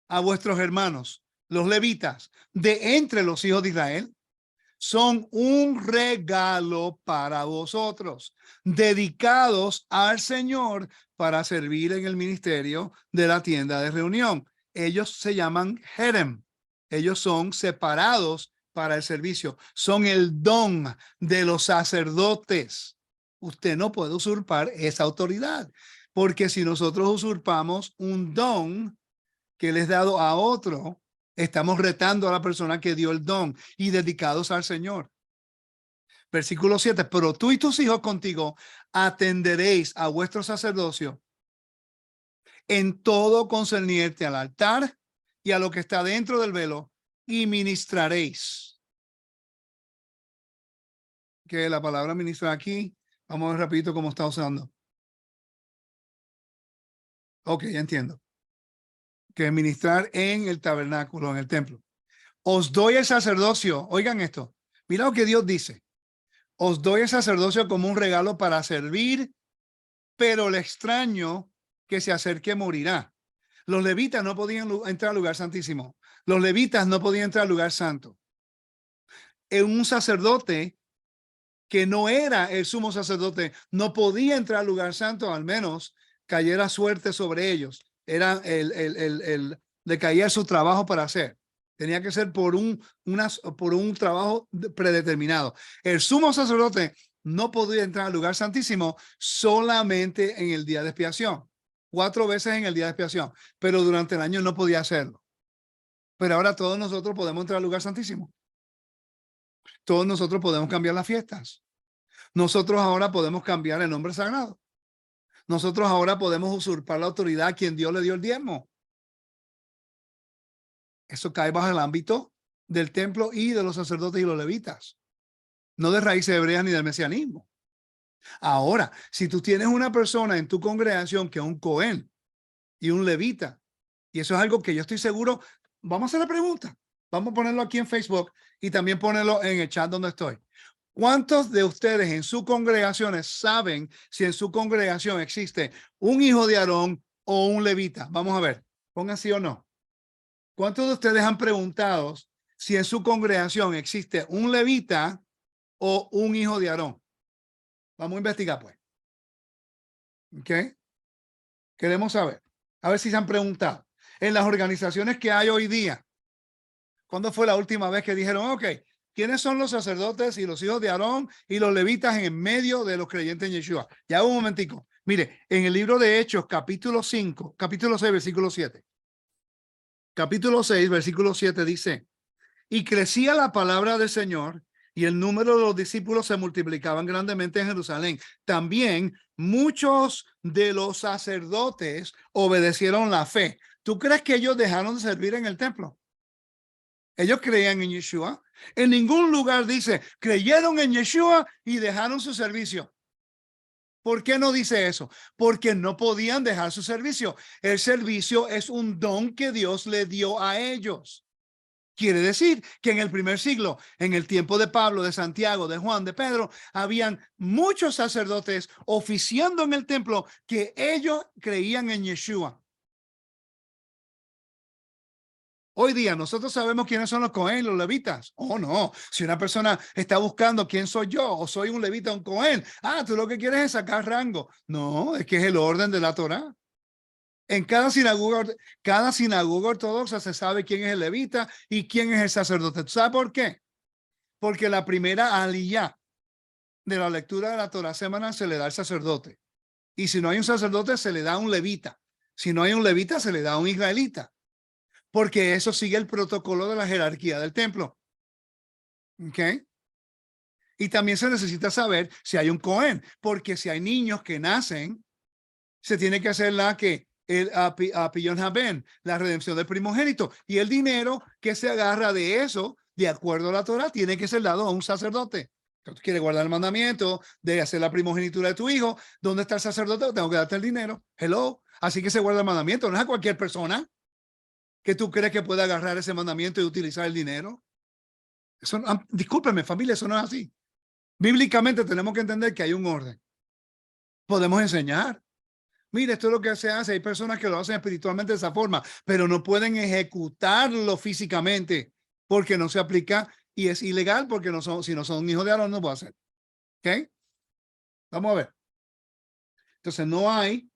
a vuestros hermanos, los levitas, de entre los hijos de Israel. Son un regalo para vosotros, dedicados al Señor para servir en el ministerio de la tienda de reunión. Ellos se llaman Jerem. Ellos son separados para el servicio. Son el don de los sacerdotes. Usted no puede usurpar esa autoridad, porque si nosotros usurpamos un don que les he dado a otro, estamos retando a la persona que dio el don y dedicados al Señor. Versículo 7, pero tú y tus hijos contigo atenderéis a vuestro sacerdocio en todo concerniente al altar y a lo que está dentro del velo, y ministraréis. Que la palabra ministrar aquí, vamos a ver rapidito cómo está usando. Ok, ya entiendo. Que ministrar en el tabernáculo, en el templo. Os doy el sacerdocio. Oigan esto. Mira lo que Dios dice. Os doy el sacerdocio como un regalo para servir, pero el extraño que se acerque morirá. Los levitas no podían entrar al lugar santísimo. Los levitas no podían entrar al lugar santo. Un sacerdote que no era el sumo sacerdote no podía entrar al lugar santo, al menos cayera suerte sobre ellos. Era le caía su trabajo para hacer. Tenía que ser por un trabajo predeterminado. El sumo sacerdote no podía entrar al lugar santísimo solamente en el día de expiación. 4 veces en el día de expiación, pero durante el año no podía hacerlo. Pero ahora todos nosotros podemos entrar al lugar santísimo. Todos nosotros podemos cambiar las fiestas. Nosotros ahora podemos cambiar el nombre sagrado. Nosotros ahora podemos usurpar la autoridad a quien Dios le dio el diezmo. Eso cae bajo el ámbito del templo y de los sacerdotes y los levitas, no de raíces hebreas ni del mesianismo. Ahora, si tú tienes una persona en tu congregación que es un cohen y un levita, y eso es algo que yo estoy seguro, vamos a hacer la pregunta, vamos a ponerlo aquí en Facebook y también ponerlo en el chat donde estoy. ¿Cuántos de ustedes en sus congregaciones saben si en su congregación existe un hijo de Aarón o un levita? Vamos a ver, pongan sí o no. ¿Cuántos de ustedes han preguntado si en su congregación existe un levita o un hijo de Aarón? Vamos a investigar, pues. ¿Ok? Queremos saber. A ver si se han preguntado. En las organizaciones que hay hoy día, ¿cuándo fue la última vez que dijeron, ok, quiénes son los sacerdotes y los hijos de Aarón y los levitas en medio de los creyentes en Yeshua? Ya un momentico. Mire, en el libro de Hechos, capítulo 6, versículo 7. Capítulo 6, versículo 7 dice, y crecía la palabra del Señor y el número de los discípulos se multiplicaban grandemente en Jerusalén. También muchos de los sacerdotes obedecieron la fe. ¿Tú crees que ellos dejaron de servir en el templo? Ellos creían en Yeshua. En ningún lugar dice, creyeron en Yeshua y dejaron su servicio. ¿Por qué no dice eso? Porque no podían dejar su servicio. El servicio es un don que Dios le dio a ellos. Quiere decir que en el primer siglo, en el tiempo de Pablo, de Santiago, de Juan, de Pedro, habían muchos sacerdotes oficiando en el templo que ellos creían en Yeshua. Hoy día nosotros sabemos quiénes son los Cohen, los levitas. Oh, no. Si una persona está buscando quién soy yo o soy un levita, un Cohen, tú lo que quieres es sacar rango. No, es que es el orden de la Torá. En cada sinagoga ortodoxa se sabe quién es el levita y quién es el sacerdote. ¿Tú sabes por qué? Porque la primera aliyá de la lectura de la Torá semanal se le da al sacerdote. Y si no hay un sacerdote, se le da a un levita. Si no hay un levita, se le da a un israelita. Porque eso sigue el protocolo de la jerarquía del templo. ¿Ok? Y también se necesita saber si hay un Cohen, porque si hay niños que nacen, se tiene que hacer a Pillon Haben, la redención del primogénito. Y el dinero que se agarra de eso, de acuerdo a la Torah, tiene que ser dado a un sacerdote. Tú quieres guardar el mandamiento de hacer la primogenitura de tu hijo. ¿Dónde está el sacerdote? Tengo que darte el dinero. Hello. Así que se guarda el mandamiento. No es a cualquier persona que tú crees que pueda agarrar ese mandamiento y utilizar el dinero. Eso, discúlpeme, familia, eso no es así. Bíblicamente tenemos que entender que hay un orden. Podemos enseñar. Mire, esto es lo que se hace. Hay personas que lo hacen espiritualmente de esa forma, pero no pueden ejecutarlo físicamente porque no se aplica y es ilegal porque no son, si no son hijos de Aarón, no puede hacer. ¿Ok? Vamos a ver. Entonces, no hay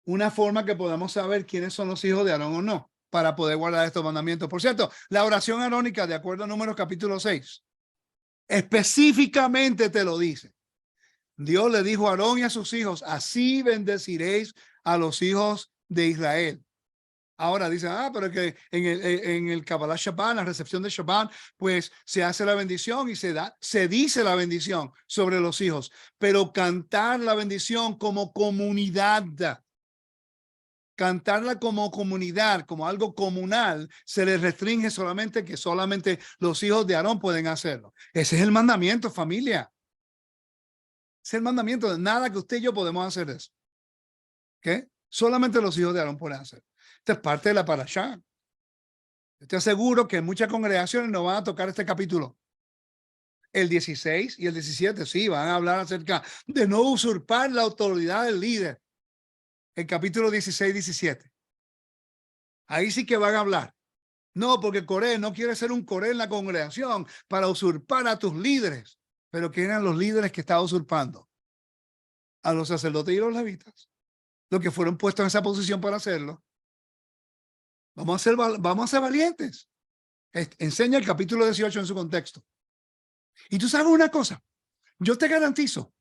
una forma que podamos saber quiénes son los hijos de Aarón o no para poder guardar estos mandamientos. Por cierto, la oración arónica, de acuerdo a Números capítulo 6, específicamente te lo dice. Dios le dijo a Aarón y a sus hijos, así bendeciréis a los hijos de Israel. Ahora dicen, pero que en el Kabbalah Shabbat, la recepción de Shabbat, pues se hace la bendición y se dice la bendición sobre los hijos, pero cantar la bendición como comunidad, cantarla como comunidad, como algo comunal, se les restringe solamente que solamente los hijos de Aarón pueden hacerlo. Ese es el mandamiento, familia. Es el mandamiento de nada que usted y yo podemos hacer eso. ¿Qué? Solamente los hijos de Aarón pueden hacer. Esta es parte de la parashá. Estoy seguro que muchas congregaciones no van a tocar este capítulo. El 16 y el 17, sí, van a hablar acerca de no usurpar la autoridad del líder. El capítulo 16 y 17. Ahí sí que van a hablar. No, porque Coré no quiere ser un Coré en la congregación para usurpar a tus líderes. Pero ¿quién eran los líderes que estaba usurpando? A los sacerdotes y los levitas. Los que fueron puestos en esa posición para hacerlo. Vamos a ser valientes. Enseña el capítulo 18 en su contexto. Y tú sabes una cosa, yo te garantizo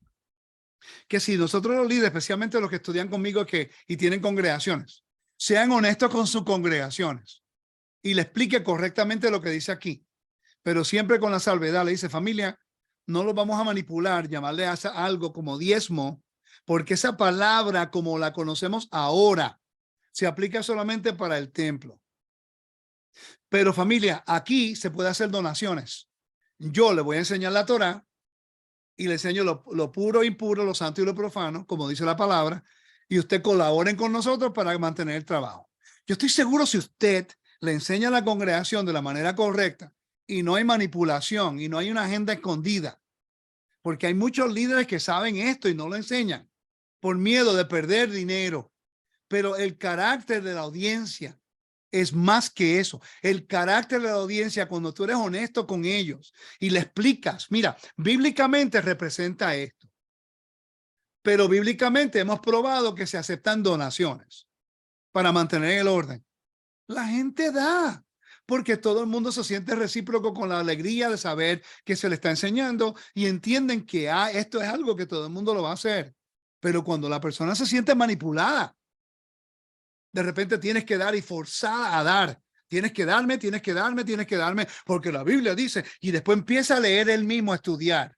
que si nosotros los líderes, especialmente los que estudian conmigo y tienen congregaciones, sean honestos con sus congregaciones y le explique correctamente lo que dice aquí, pero siempre con la salvedad, le dice, familia, no lo vamos a manipular, llamarle a algo como diezmo, porque esa palabra como la conocemos ahora se aplica solamente para el templo. Pero familia, aquí se puede hacer donaciones. Yo le voy a enseñar la Torá y le enseño lo puro e impuro, lo santo y lo profano, como dice la palabra, y usted colaboren con nosotros para mantener el trabajo. Yo estoy seguro si usted le enseña a la congregación de la manera correcta y no hay manipulación y no hay una agenda escondida, porque hay muchos líderes que saben esto y no lo enseñan por miedo de perder dinero, pero el carácter de la audiencia es más que eso. El carácter de la audiencia, cuando tú eres honesto con ellos y le explicas, mira, bíblicamente representa esto, pero bíblicamente hemos probado que se aceptan donaciones para mantener el orden. La gente da, porque todo el mundo se siente recíproco con la alegría de saber que se le está enseñando y entienden que esto es algo que todo el mundo lo va a hacer. Pero cuando la persona se siente manipulada, de repente tienes que dar y forzada a dar. Tienes que darme, porque la Biblia dice, y después empieza a leer él mismo, a estudiar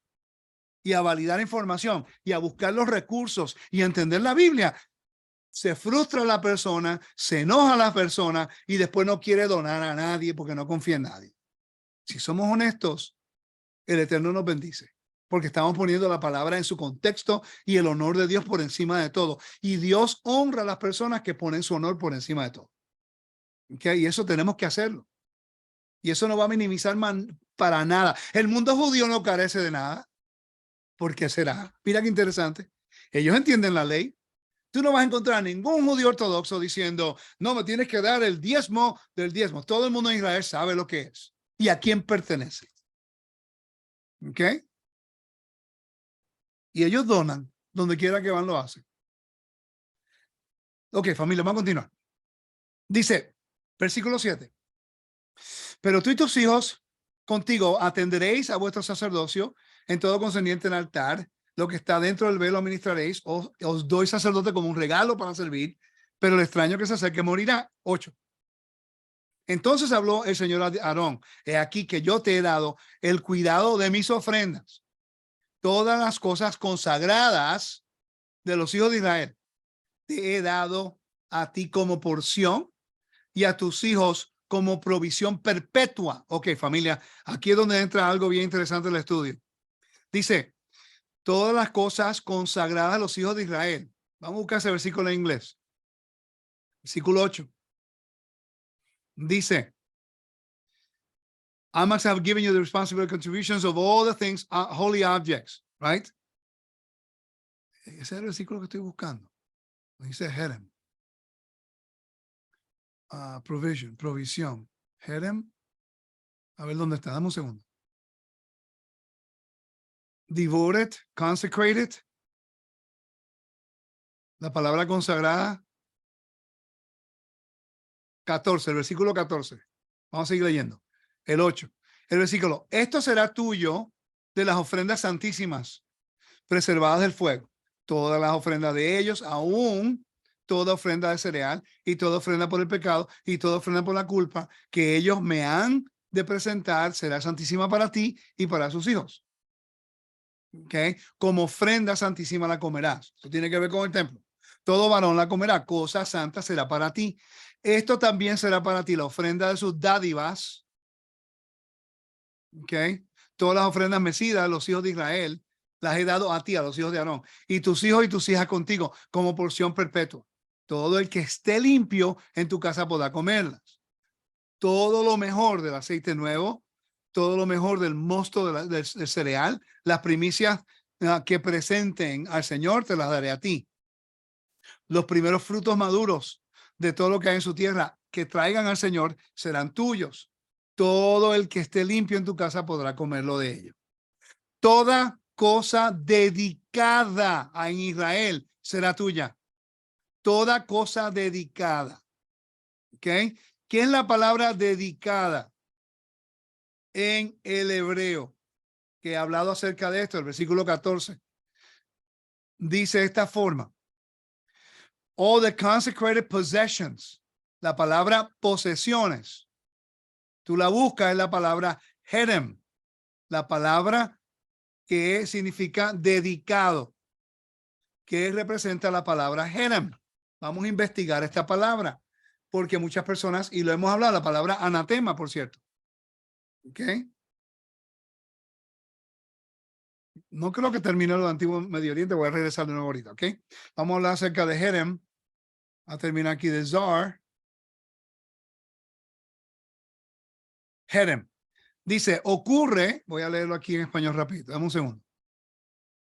y a validar información y a buscar los recursos y a entender la Biblia. Se frustra la persona, se enoja la persona y después no quiere donar a nadie porque no confía en nadie. Si somos honestos, el Eterno nos bendice, porque estamos poniendo la palabra en su contexto y el honor de Dios por encima de todo. Y Dios honra a las personas que ponen su honor por encima de todo. ¿Okay? Y eso tenemos que hacerlo. Y eso no va a minimizar para nada. El mundo judío no carece de nada. ¿Por qué será? Mira qué interesante. Ellos entienden la ley. Tú no vas a encontrar ningún judío ortodoxo diciendo, no, me tienes que dar el diezmo del diezmo. Todo el mundo en Israel sabe lo que es y a quién pertenece. ¿Ok? Y ellos donan, donde quiera que van lo hacen. Ok, familia, vamos a continuar. Dice, versículo 7. Pero tú y tus hijos contigo atenderéis a vuestro sacerdocio en todo concerniente al altar. Lo que está dentro del velo administraréis. Os doy sacerdote como un regalo para servir, pero el extraño que se acerque morirá. 8. Entonces habló el Señor a Aarón, he aquí que yo te he dado el cuidado de mis ofrendas, todas las cosas consagradas de los hijos de Israel, te he dado a ti como porción y a tus hijos como provisión perpetua. Ok, familia, aquí es donde entra algo bien interesante en el estudio. Dice, todas las cosas consagradas a los hijos de Israel. Vamos a buscar ese versículo en inglés. Versículo 8. Dice, I must have given you the responsible contributions of all the things, holy objects, right? Ese es el versículo que estoy buscando. Dice Herem. Provisión. Herem. A ver dónde está. Dame un segundo. Devoted, consecrated. La palabra consagrada. 14, el versículo 14. Vamos a seguir leyendo. El 8. El versículo. Esto será tuyo de las ofrendas santísimas, preservadas del fuego. Todas las ofrendas de ellos, aún toda ofrenda de cereal y toda ofrenda por el pecado y toda ofrenda por la culpa que ellos me han de presentar será santísima para ti y para sus hijos. ¿Okay? Como ofrenda santísima la comerás. Esto tiene que ver con el templo. Todo varón la comerá, cosa santa será para ti. Esto también será para ti la ofrenda de sus dádivas. ¿Okay? Todas las ofrendas mecidas, los hijos de Israel, las he dado a ti, a los hijos de Aarón, y tus hijos y tus hijas contigo, como porción perpetua. Todo el que esté limpio en tu casa podrá comerlas. Todo lo mejor del aceite nuevo, todo lo mejor del mosto del cereal, las primicias que presenten al Señor, te las daré a ti. Los primeros frutos maduros de todo lo que hay en su tierra que traigan al Señor serán tuyos. Todo el que esté limpio en tu casa podrá comerlo de ello. Toda cosa dedicada a Israel será tuya. Toda cosa dedicada. ¿Ok? ¿Qué es la palabra dedicada en el hebreo? Que he hablado acerca de esto, el versículo 14. Dice de esta forma. All the consecrated possessions. La palabra posesiones. Tú la buscas en la palabra herem. La palabra que significa dedicado. Que representa la palabra herem. Vamos a investigar esta palabra. Porque muchas personas, y lo hemos hablado, la palabra anatema, por cierto. ¿Ok? No creo que termine lo de Antiguo Medio Oriente. Voy a regresar de nuevo ahorita. ¿Ok? Vamos a hablar acerca de herem. A terminar aquí de zar. Herem. Dice, ocurre, voy a leerlo aquí en español rápido, dame un segundo.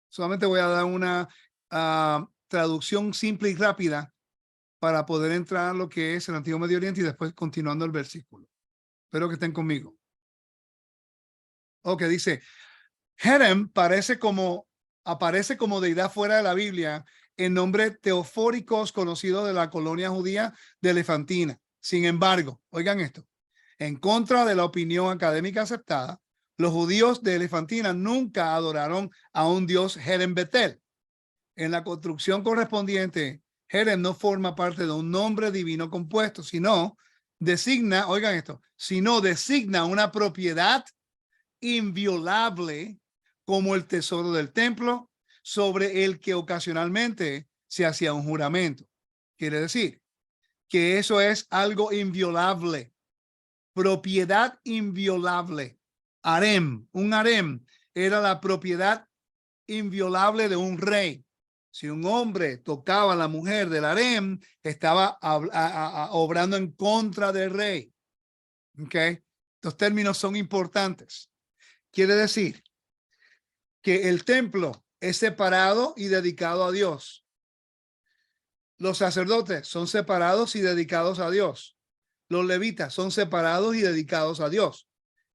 Solamente voy a dar una traducción simple y rápida para poder entrar a lo que es el Antiguo Medio Oriente y después continuando el versículo. Espero que estén conmigo. Ok, dice, Herem aparece como deidad fuera de la Biblia en nombre teofóricos conocidos de la colonia judía de Elefantina. Sin embargo, oigan esto. En contra de la opinión académica aceptada, los judíos de Elefantina nunca adoraron a un dios Herem Betel. En la construcción correspondiente, Herem no forma parte de un nombre divino compuesto, sino designa, oigan esto, sino designa una propiedad inviolable como el tesoro del templo sobre el que ocasionalmente se hacía un juramento. Quiere decir que eso es algo inviolable. Propiedad inviolable. Harem, un harem era la propiedad inviolable de un rey. Si un hombre tocaba a la mujer del harem, estaba obrando en contra del rey. ¿Ok? Estos términos son importantes. Quiere decir que el templo es separado y dedicado a Dios. Los sacerdotes son separados y dedicados a Dios. Los levitas son separados y dedicados a Dios.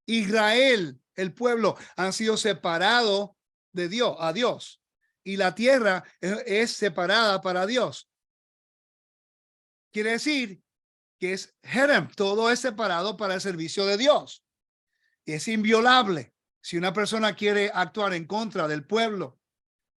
Israel, el pueblo, han sido separados de Dios, a Dios. Y la tierra es separada para Dios. Quiere decir que es Herem, todo es separado para el servicio de Dios. Es inviolable. Si una persona quiere actuar en contra del pueblo,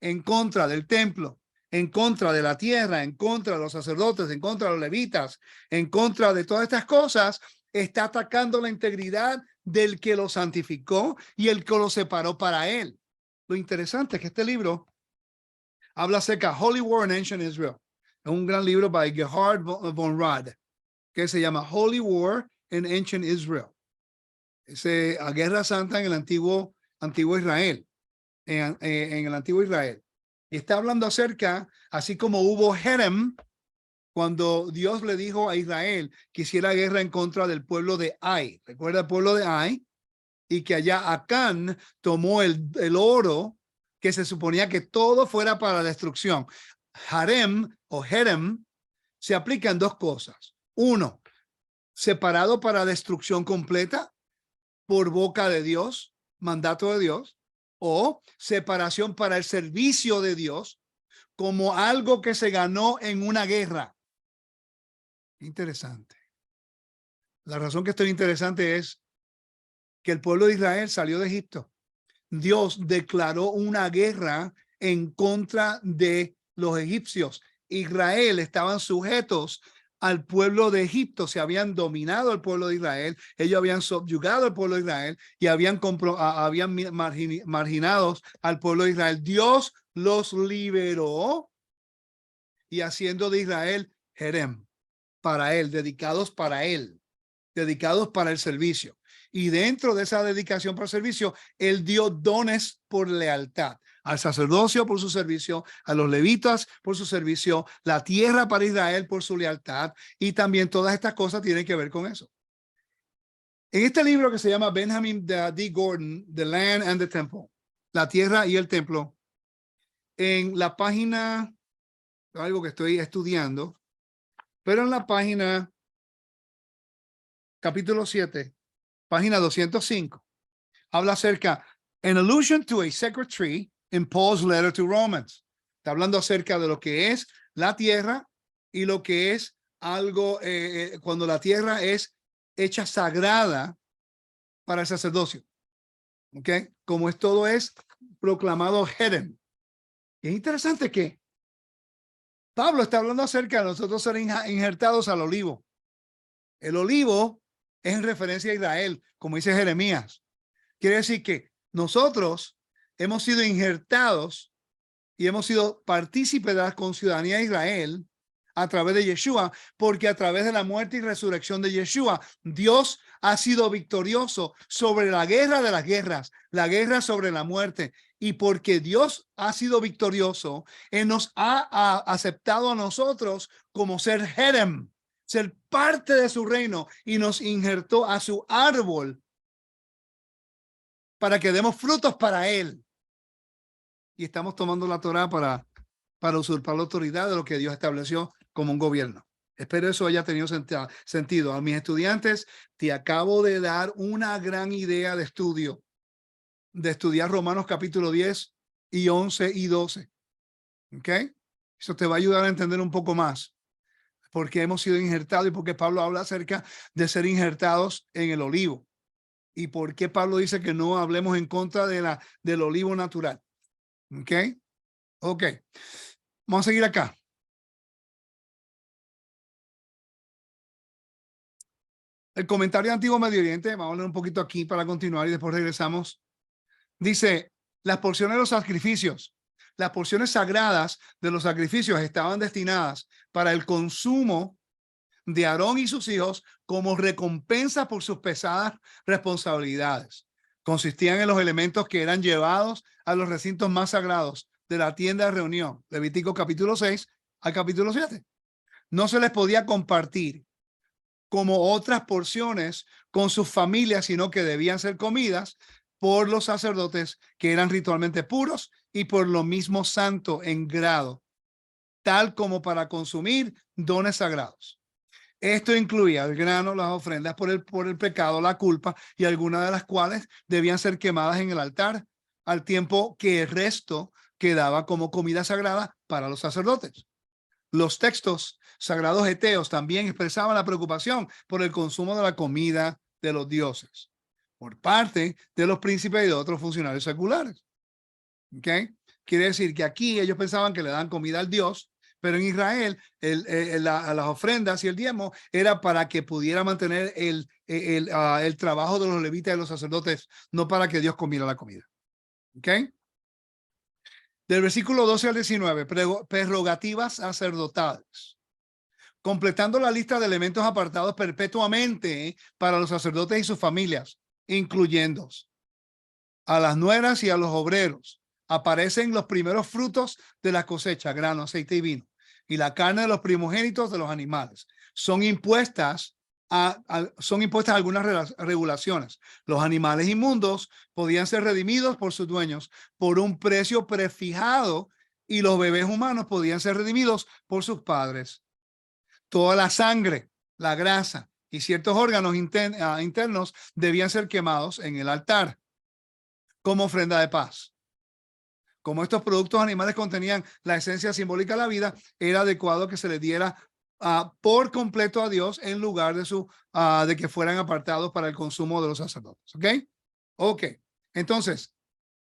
en contra del templo, en contra de la tierra, en contra de los sacerdotes, en contra de los levitas, en contra de todas estas cosas, está atacando la integridad del que lo santificó y el que lo separó para él. Lo interesante es que este libro habla acerca de Holy War in Ancient Israel. Es un gran libro by Gerhard von Rad que se llama Holy War in Ancient Israel. Es a Guerra Santa en el antiguo Israel. En el antiguo Israel. Y está hablando acerca, así como hubo Herem, cuando Dios le dijo a Israel que hiciera guerra en contra del pueblo de Ai. ¿Recuerda el pueblo de Ai? Y que allá Acán tomó el oro que se suponía que todo fuera para la destrucción. harem o herem se aplica en dos cosas. Uno, separado para destrucción completa por boca de Dios, mandato de Dios, o separación para el servicio de Dios como algo que se ganó en una guerra. Interesante. La razón que esto es interesante es que el pueblo de Israel salió de Egipto. Dios declaró una guerra en contra de los egipcios. Israel estaban sujetos al pueblo de Egipto, se habían dominado el pueblo de Israel, ellos habían subyugado al pueblo de Israel y habían marginados al pueblo de Israel. Dios los liberó y haciendo de Israel Jerem, para él, dedicados para él, dedicados para el servicio. Y dentro de esa dedicación para el servicio, él dio dones por lealtad. Al sacerdocio por su servicio, a los levitas por su servicio, la tierra para Israel por su lealtad, y también todas estas cosas tienen que ver con eso. En este libro que se llama Benjamin D. Gordon, The Land and the Temple, la tierra y el templo, en la página, algo que estoy estudiando, pero en la página capítulo 7, página 205, habla acerca an allusion to a sacred tree in Paul's letter to Romans. Está hablando acerca de lo que es la tierra y lo que es algo cuando la tierra es hecha sagrada para el sacerdocio. ¿Ok? Como es todo es proclamado Jerem. Y es interesante que Pablo está hablando acerca de nosotros ser injertados al olivo. El olivo es en referencia a Israel, como dice Jeremías. Quiere decir que nosotros hemos sido injertados y hemos sido partícipes de la conciudadanía de Israel a través de Yeshua, porque a través de la muerte y resurrección de Yeshua, Dios ha sido victorioso sobre la guerra de las guerras, la guerra sobre la muerte. Y porque Dios ha sido victorioso, Él nos ha aceptado a nosotros como ser Jerem, ser parte de su reino, y nos injertó a su árbol para que demos frutos para él. Y estamos tomando la Torá para usurpar la autoridad de lo que Dios estableció como un gobierno. Espero eso haya tenido sentido. A mis estudiantes, te acabo de dar una gran idea de estudio, de estudiar Romanos capítulo 10 y 11 y 12. ¿Ok? Eso te va a ayudar a entender un poco más porque hemos sido injertados y porque Pablo habla acerca de ser injertados en el olivo. ¿Y por qué Pablo dice que no hablemos en contra del olivo natural? ¿Ok? Ok. Vamos a seguir acá. El comentario de Antiguo Medio Oriente, vamos a leer un poquito aquí para continuar y después regresamos. Dice, las porciones de los sacrificios, las porciones sagradas de los sacrificios estaban destinadas para el consumo de Aarón y sus hijos como recompensa por sus pesadas responsabilidades. Consistían en los elementos que eran llevados a los recintos más sagrados de la tienda de reunión, Levítico capítulo 6 al capítulo 7. No se les podía compartir como otras porciones con sus familias, sino que debían ser comidas por los sacerdotes que eran ritualmente puros y por lo mismo santo en grado, tal como para consumir dones sagrados. Esto incluía el grano, las ofrendas por el pecado, la culpa, y algunas de las cuales debían ser quemadas en el altar, al tiempo que el resto quedaba como comida sagrada para los sacerdotes. Los textos sagrados heteos también expresaban la preocupación por el consumo de la comida de los dioses por parte de los príncipes y de otros funcionarios seculares. ¿Ok? Quiere decir que aquí ellos pensaban que le dan comida al Dios, pero en Israel las ofrendas y el diezmo era para que pudiera mantener el trabajo de los levitas y los sacerdotes, no para que Dios comiera la comida. ¿Ok? Del versículo 12 al 19, prerrogativas sacerdotales. Completando la lista de elementos apartados perpetuamente para los sacerdotes y sus familias, incluyendo a las nueras y a los obreros. Aparecen los primeros frutos de la cosecha, grano, aceite y vino, y la carne de los primogénitos de los animales. Son impuestas algunas regulaciones. Los animales inmundos podían ser redimidos por sus dueños por un precio prefijado y los bebés humanos podían ser redimidos por sus padres. Toda la sangre, la grasa y ciertos órganos internos debían ser quemados en el altar como ofrenda de paz. Como estos productos animales contenían la esencia simbólica de la vida, era adecuado que se les diera por completo a Dios en lugar de que fueran apartados para el consumo de los sacerdotes. ¿Ok? Ok. Entonces,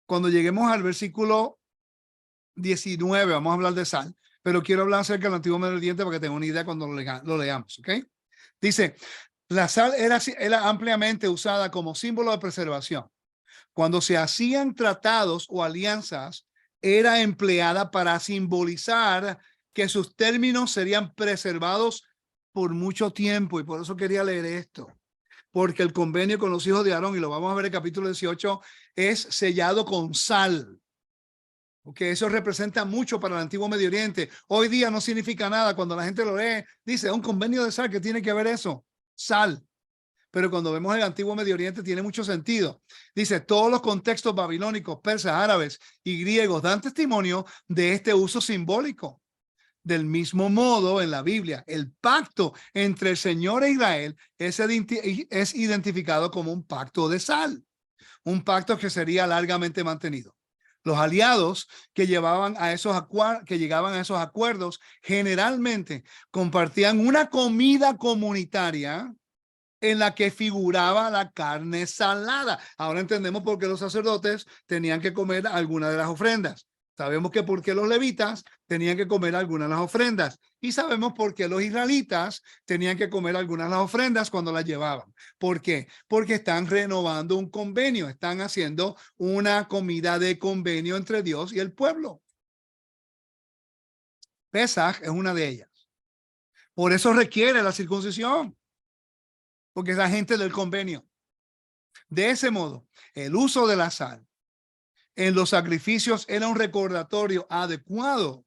cuando lleguemos al versículo 19, vamos a hablar de sal, pero quiero hablar acerca del Antiguo Medio Oriente para que tengan una idea cuando lo leamos. ¿Ok? Dice, la sal era ampliamente usada como símbolo de preservación. Cuando se hacían tratados o alianzas, era empleada para simbolizar que sus términos serían preservados por mucho tiempo. Y por eso quería leer esto. Porque el convenio con los hijos de Aarón, y lo vamos a ver en el capítulo 18, es sellado con sal. Porque eso representa mucho para el Antiguo Medio Oriente. Hoy día no significa nada. Cuando la gente lo lee, dice, un convenio de sal, ¿qué tiene que ver eso? Sal. Pero cuando vemos el Antiguo Medio Oriente tiene mucho sentido. Dice, todos los contextos babilónicos, persas, árabes y griegos dan testimonio de este uso simbólico. Del mismo modo, en la Biblia, el pacto entre el Señor e Israel es identificado como un pacto de sal, un pacto que sería largamente mantenido. Los aliados que llegaban a esos acuerdos generalmente compartían una comida comunitaria en la que figuraba la carne salada. Ahora entendemos por qué los sacerdotes tenían que comer alguna de las ofrendas. Sabemos que por qué los levitas tenían que comer algunas de las ofrendas. Y sabemos por qué los israelitas tenían que comer algunas de las ofrendas cuando las llevaban. ¿Por qué? Porque están renovando un convenio. Están haciendo una comida de convenio entre Dios y el pueblo. Pesaj es una de ellas. Por eso requiere la circuncisión. Porque es la gente del convenio. De ese modo, el uso de la sal en los sacrificios era un recordatorio adecuado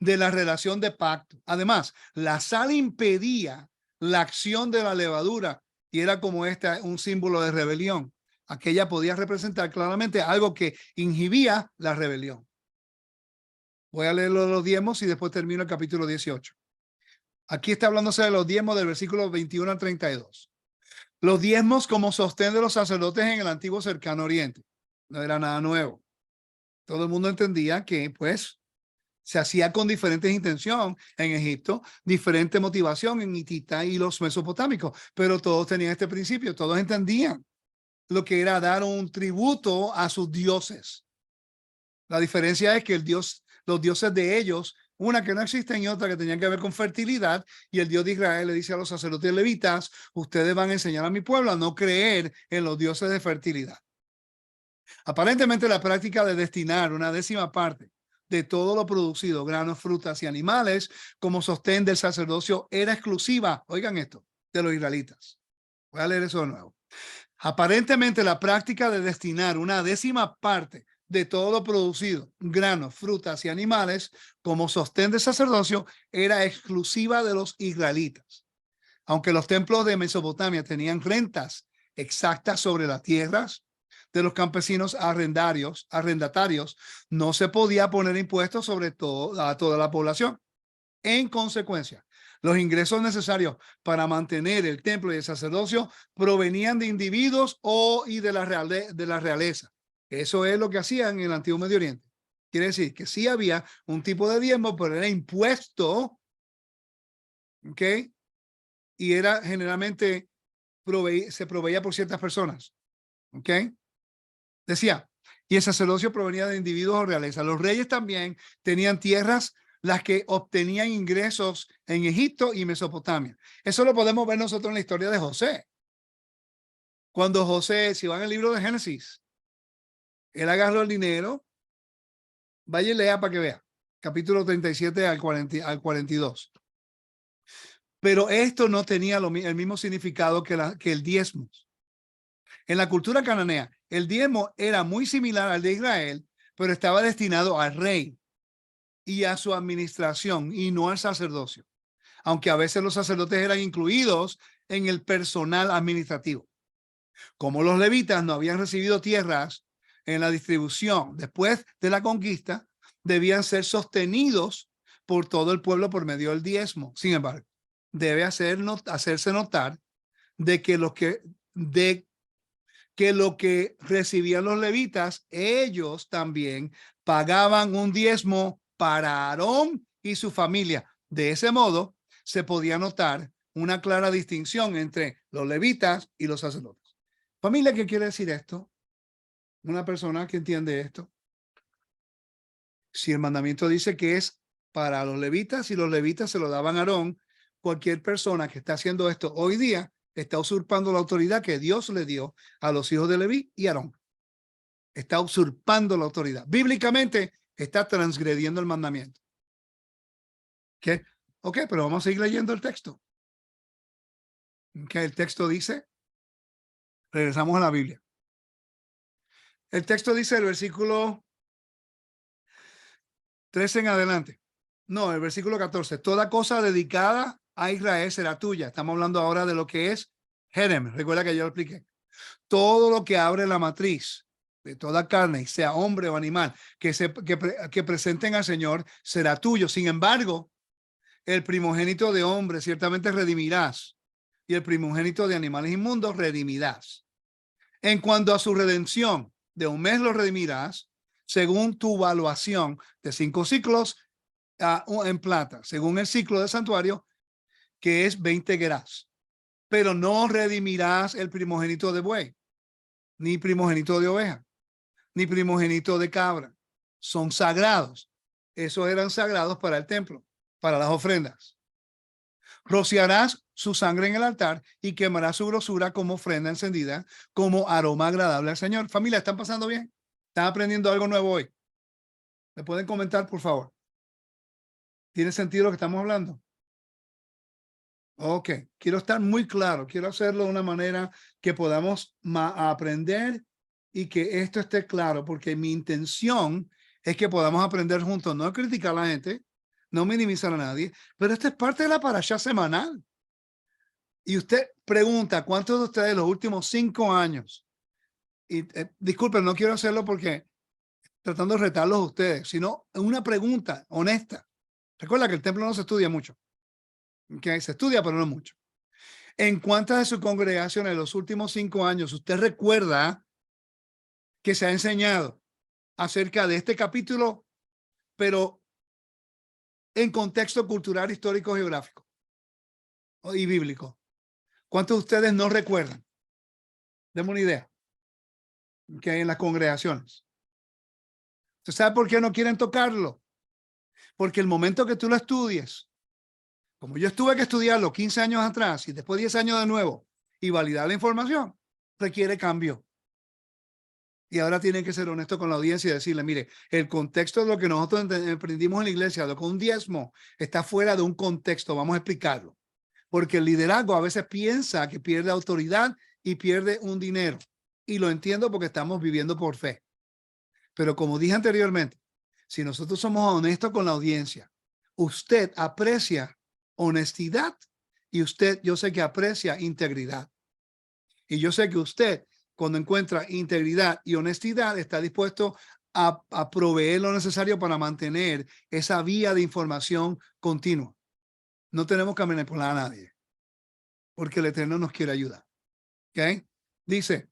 de la relación de pacto. Además, la sal impedía la acción de la levadura y era como un símbolo de rebelión. Aquella podía representar claramente algo que inhibía la rebelión. Voy a leer los diezmos y después termino el capítulo 18. Aquí está hablándose de los diezmos del versículo 21 al 32. Los diezmos como sostén de los sacerdotes en el antiguo cercano oriente. No era nada nuevo. Todo el mundo entendía que, pues, se hacía con diferentes intenciones en Egipto, diferente motivación en Hitita y los mesopotámicos, pero todos tenían este principio, todos entendían lo que era dar un tributo a sus dioses. La diferencia es que los dioses de ellos, una que no existen y otra que tenían que ver con fertilidad, y el Dios de Israel le dice a los sacerdotes levitas, ustedes van a enseñar a mi pueblo a no creer en los dioses de fertilidad. Aparentemente la práctica de destinar una décima parte de todo lo producido, granos, frutas y animales, como sostén del sacerdocio era exclusiva, oigan esto, de los israelitas. Voy a leer eso de nuevo. Aparentemente la práctica de destinar una décima parte de todo lo producido, granos, frutas y animales, como sostén del sacerdocio, era exclusiva de los israelitas. Aunque los templos de Mesopotamia tenían rentas exactas sobre las tierras de los campesinos arrendatarios, no se podía poner impuestos sobre a toda la población. En consecuencia, los ingresos necesarios para mantener el templo y el sacerdocio provenían de individuos y de la realeza. Eso es lo que hacían en el Antiguo Medio Oriente. Quiere decir que sí había un tipo de diezmo, pero era impuesto, ¿ok? Y era generalmente se proveía por ciertas personas, ¿ok? Decía, y el sacerdocio provenía de individuos o realeza. Los reyes también tenían tierras las que obtenían ingresos en Egipto y Mesopotamia. Eso lo podemos ver nosotros en la historia de José. Cuando José, si van al libro de Génesis, él agarró el dinero, vaya y lea para que vea, capítulo 37 al 42. Pero esto no tenía el mismo significado que el diezmo. En la cultura cananea, el diezmo era muy similar al de Israel, pero estaba destinado al rey y a su administración y no al sacerdocio, aunque a veces los sacerdotes eran incluidos en el personal administrativo. Como los levitas no habían recibido tierras en la distribución después de la conquista, debían ser sostenidos por todo el pueblo por medio del diezmo. Sin embargo, debe hacerse notar de que lo que recibían los levitas, ellos también pagaban un diezmo para Aarón y su familia. De ese modo, se podía notar una clara distinción entre los levitas y los sacerdotes. Familia, ¿qué quiere decir esto? Una persona que entiende esto. Si el mandamiento dice que es para los levitas y los levitas se lo daban a Aarón, cualquier persona que está haciendo esto hoy día está usurpando la autoridad que Dios le dio a los hijos de Leví y Aarón. Está usurpando la autoridad. Bíblicamente está transgrediendo el mandamiento. ¿Qué? Ok, pero vamos a seguir leyendo el texto. ¿Qué el texto dice? Regresamos a la Biblia. El texto dice el versículo 13 en adelante. No, el versículo 14. Toda cosa dedicada a Israel será tuya. Estamos hablando ahora de lo que es Jerem. Recuerda que yo lo expliqué. Todo lo que abre la matriz de toda carne, sea hombre o animal, que presenten al Señor, será tuyo. Sin embargo, el primogénito de hombre ciertamente redimirás, y el primogénito de animales inmundos redimirás. En cuanto a su redención, de un mes lo redimirás, según tu valuación de 5 ciclos en plata, según el ciclo del santuario, que es 20 gerás. Pero no redimirás el primogénito de buey, ni primogénito de oveja, ni primogénito de cabra. Son sagrados. Esos eran sagrados para el templo, para las ofrendas. Rociarás su sangre en el altar y quemarás su grosura como ofrenda encendida, como aroma agradable al Señor. Familia, ¿están pasando bien? ¿Están aprendiendo algo nuevo hoy? ¿Me pueden comentar, por favor? ¿Tiene sentido lo que estamos hablando? Ok, quiero estar muy claro, quiero hacerlo de una manera que podamos aprender y que esto esté claro, porque mi intención es que podamos aprender juntos, no criticar a la gente, no minimizar a nadie, pero esta es parte de la parashá semanal. Y usted pregunta, ¿cuántos de ustedes los últimos 5 años? Y disculpen, no quiero hacerlo porque tratando de retarlos a ustedes, sino una pregunta honesta. Recuerda que el templo no se estudia mucho. Okay, se estudia, pero no mucho. ¿En cuántas de sus congregaciones en los últimos 5 años usted recuerda que se ha enseñado acerca de este capítulo, pero en contexto cultural, histórico, geográfico y bíblico? ¿Cuántos de ustedes no recuerdan? Deme una idea. Que hay en las congregaciones. ¿Usted sabe por qué no quieren tocarlo? Porque el momento que tú lo estudies, como yo tuve que estudiarlo 15 años atrás y después 10 años de nuevo y validar la información, requiere cambio. Y ahora tienen que ser honestos con la audiencia y decirle, mire, el contexto de lo que nosotros aprendimos en la iglesia, lo que un diezmo está fuera de un contexto, vamos a explicarlo. Porque el liderazgo a veces piensa que pierde autoridad y pierde un dinero. Y lo entiendo porque estamos viviendo por fe. Pero como dije anteriormente, si nosotros somos honestos con la audiencia, usted aprecia honestidad y usted, yo sé que aprecia integridad. Y yo sé que usted, cuando encuentra integridad y honestidad, está dispuesto a proveer lo necesario para mantener esa vía de información continua. No tenemos que manipular a nadie, porque el Eterno nos quiere ayudar. ¿Ok? Dice,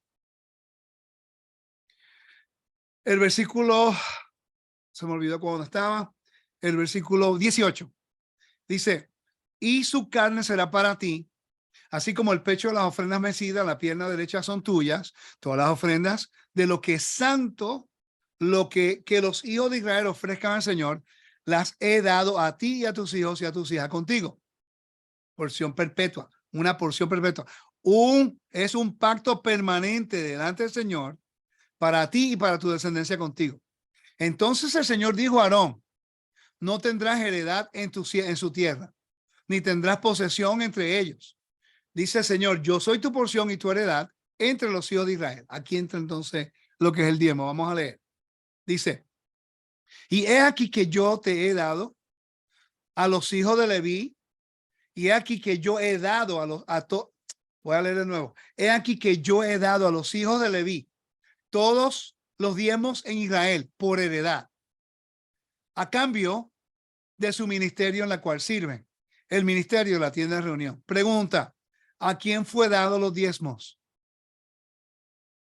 el versículo, se me olvidó cuando estaba, el versículo 18. Dice, y su carne será para ti, así como el pecho de las ofrendas mecidas, la pierna derecha son tuyas, todas las ofrendas de lo que es santo, lo que los hijos de Israel ofrezcan al Señor, las he dado a ti y a tus hijos y a tus hijas contigo. Porción perpetua, una porción perpetua. Es un pacto permanente delante del Señor para ti y para tu descendencia contigo. Entonces el Señor dijo a Aarón, no tendrás heredad en su tierra, ni tendrás posesión entre ellos. Dice el Señor, yo soy tu porción y tu heredad entre los hijos de Israel. Aquí entra entonces lo que es el diezmo. Vamos a leer. Dice, y he aquí que yo te he dado a los hijos de Leví, y he aquí que yo he dado voy a leer de nuevo. He aquí que yo he dado a los hijos de Leví todos los diezmos en Israel por heredad. a cambio de su ministerio en la cual sirven. El ministerio, la tienda de reunión. Pregunta, ¿a quién fue dado los diezmos?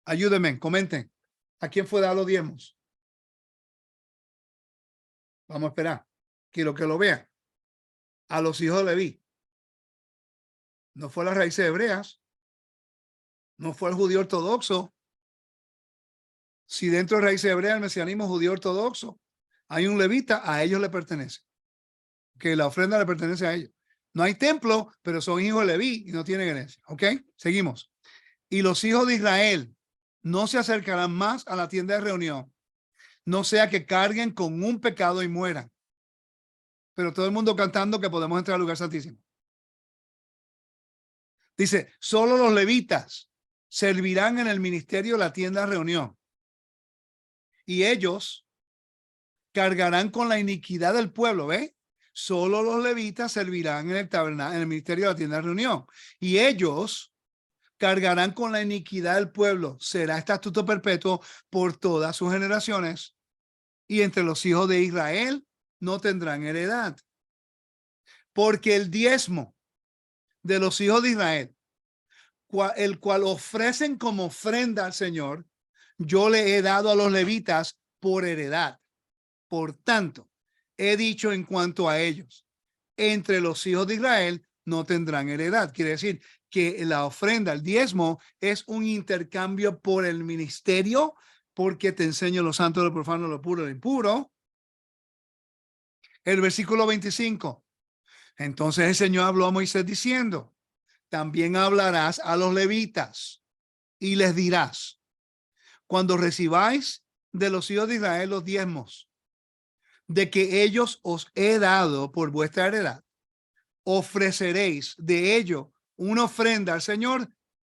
Ayúdenme, comenten. ¿A quién fue dado los diezmos? Vamos a esperar. Quiero que lo vean. A los hijos de Leví. No fue las raíces hebreas. No fue el judío ortodoxo. Si dentro de raíces hebreas el mesianismo judío ortodoxo hay un levita, a ellos le pertenece. Que la ofrenda le pertenece a ellos. No hay templo, pero son hijos de Leví y no tienen herencia. ¿Ok? Seguimos. Y los hijos de Israel no se acercarán más a la tienda de reunión, no sea que carguen con un pecado y mueran. Pero todo el mundo cantando que podemos entrar al lugar santísimo. Dice, solo los levitas servirán en el ministerio de la tienda de reunión. Y ellos cargarán con la iniquidad del pueblo, ¿ve? Solo los levitas servirán en el tabernáculo, en el ministerio de la tienda de reunión. Y ellos cargarán con la iniquidad del pueblo. Será estatuto perpetuo por todas sus generaciones. Y entre los hijos de Israel no tendrán heredad. Porque el diezmo de los hijos de Israel, el cual ofrecen como ofrenda al Señor, yo le he dado a los levitas por heredad. Por tanto, he dicho en cuanto a ellos, entre los hijos de Israel no tendrán heredad. Quiere decir que la ofrenda, el diezmo, es un intercambio por el ministerio, porque te enseño lo santo, lo profano, lo puro, lo impuro. El versículo 25. Entonces el Señor habló a Moisés diciendo, también hablarás a los levitas y les dirás, cuando recibáis de los hijos de Israel los diezmos, de que ellos os he dado por vuestra heredad, ofreceréis de ello una ofrenda al Señor,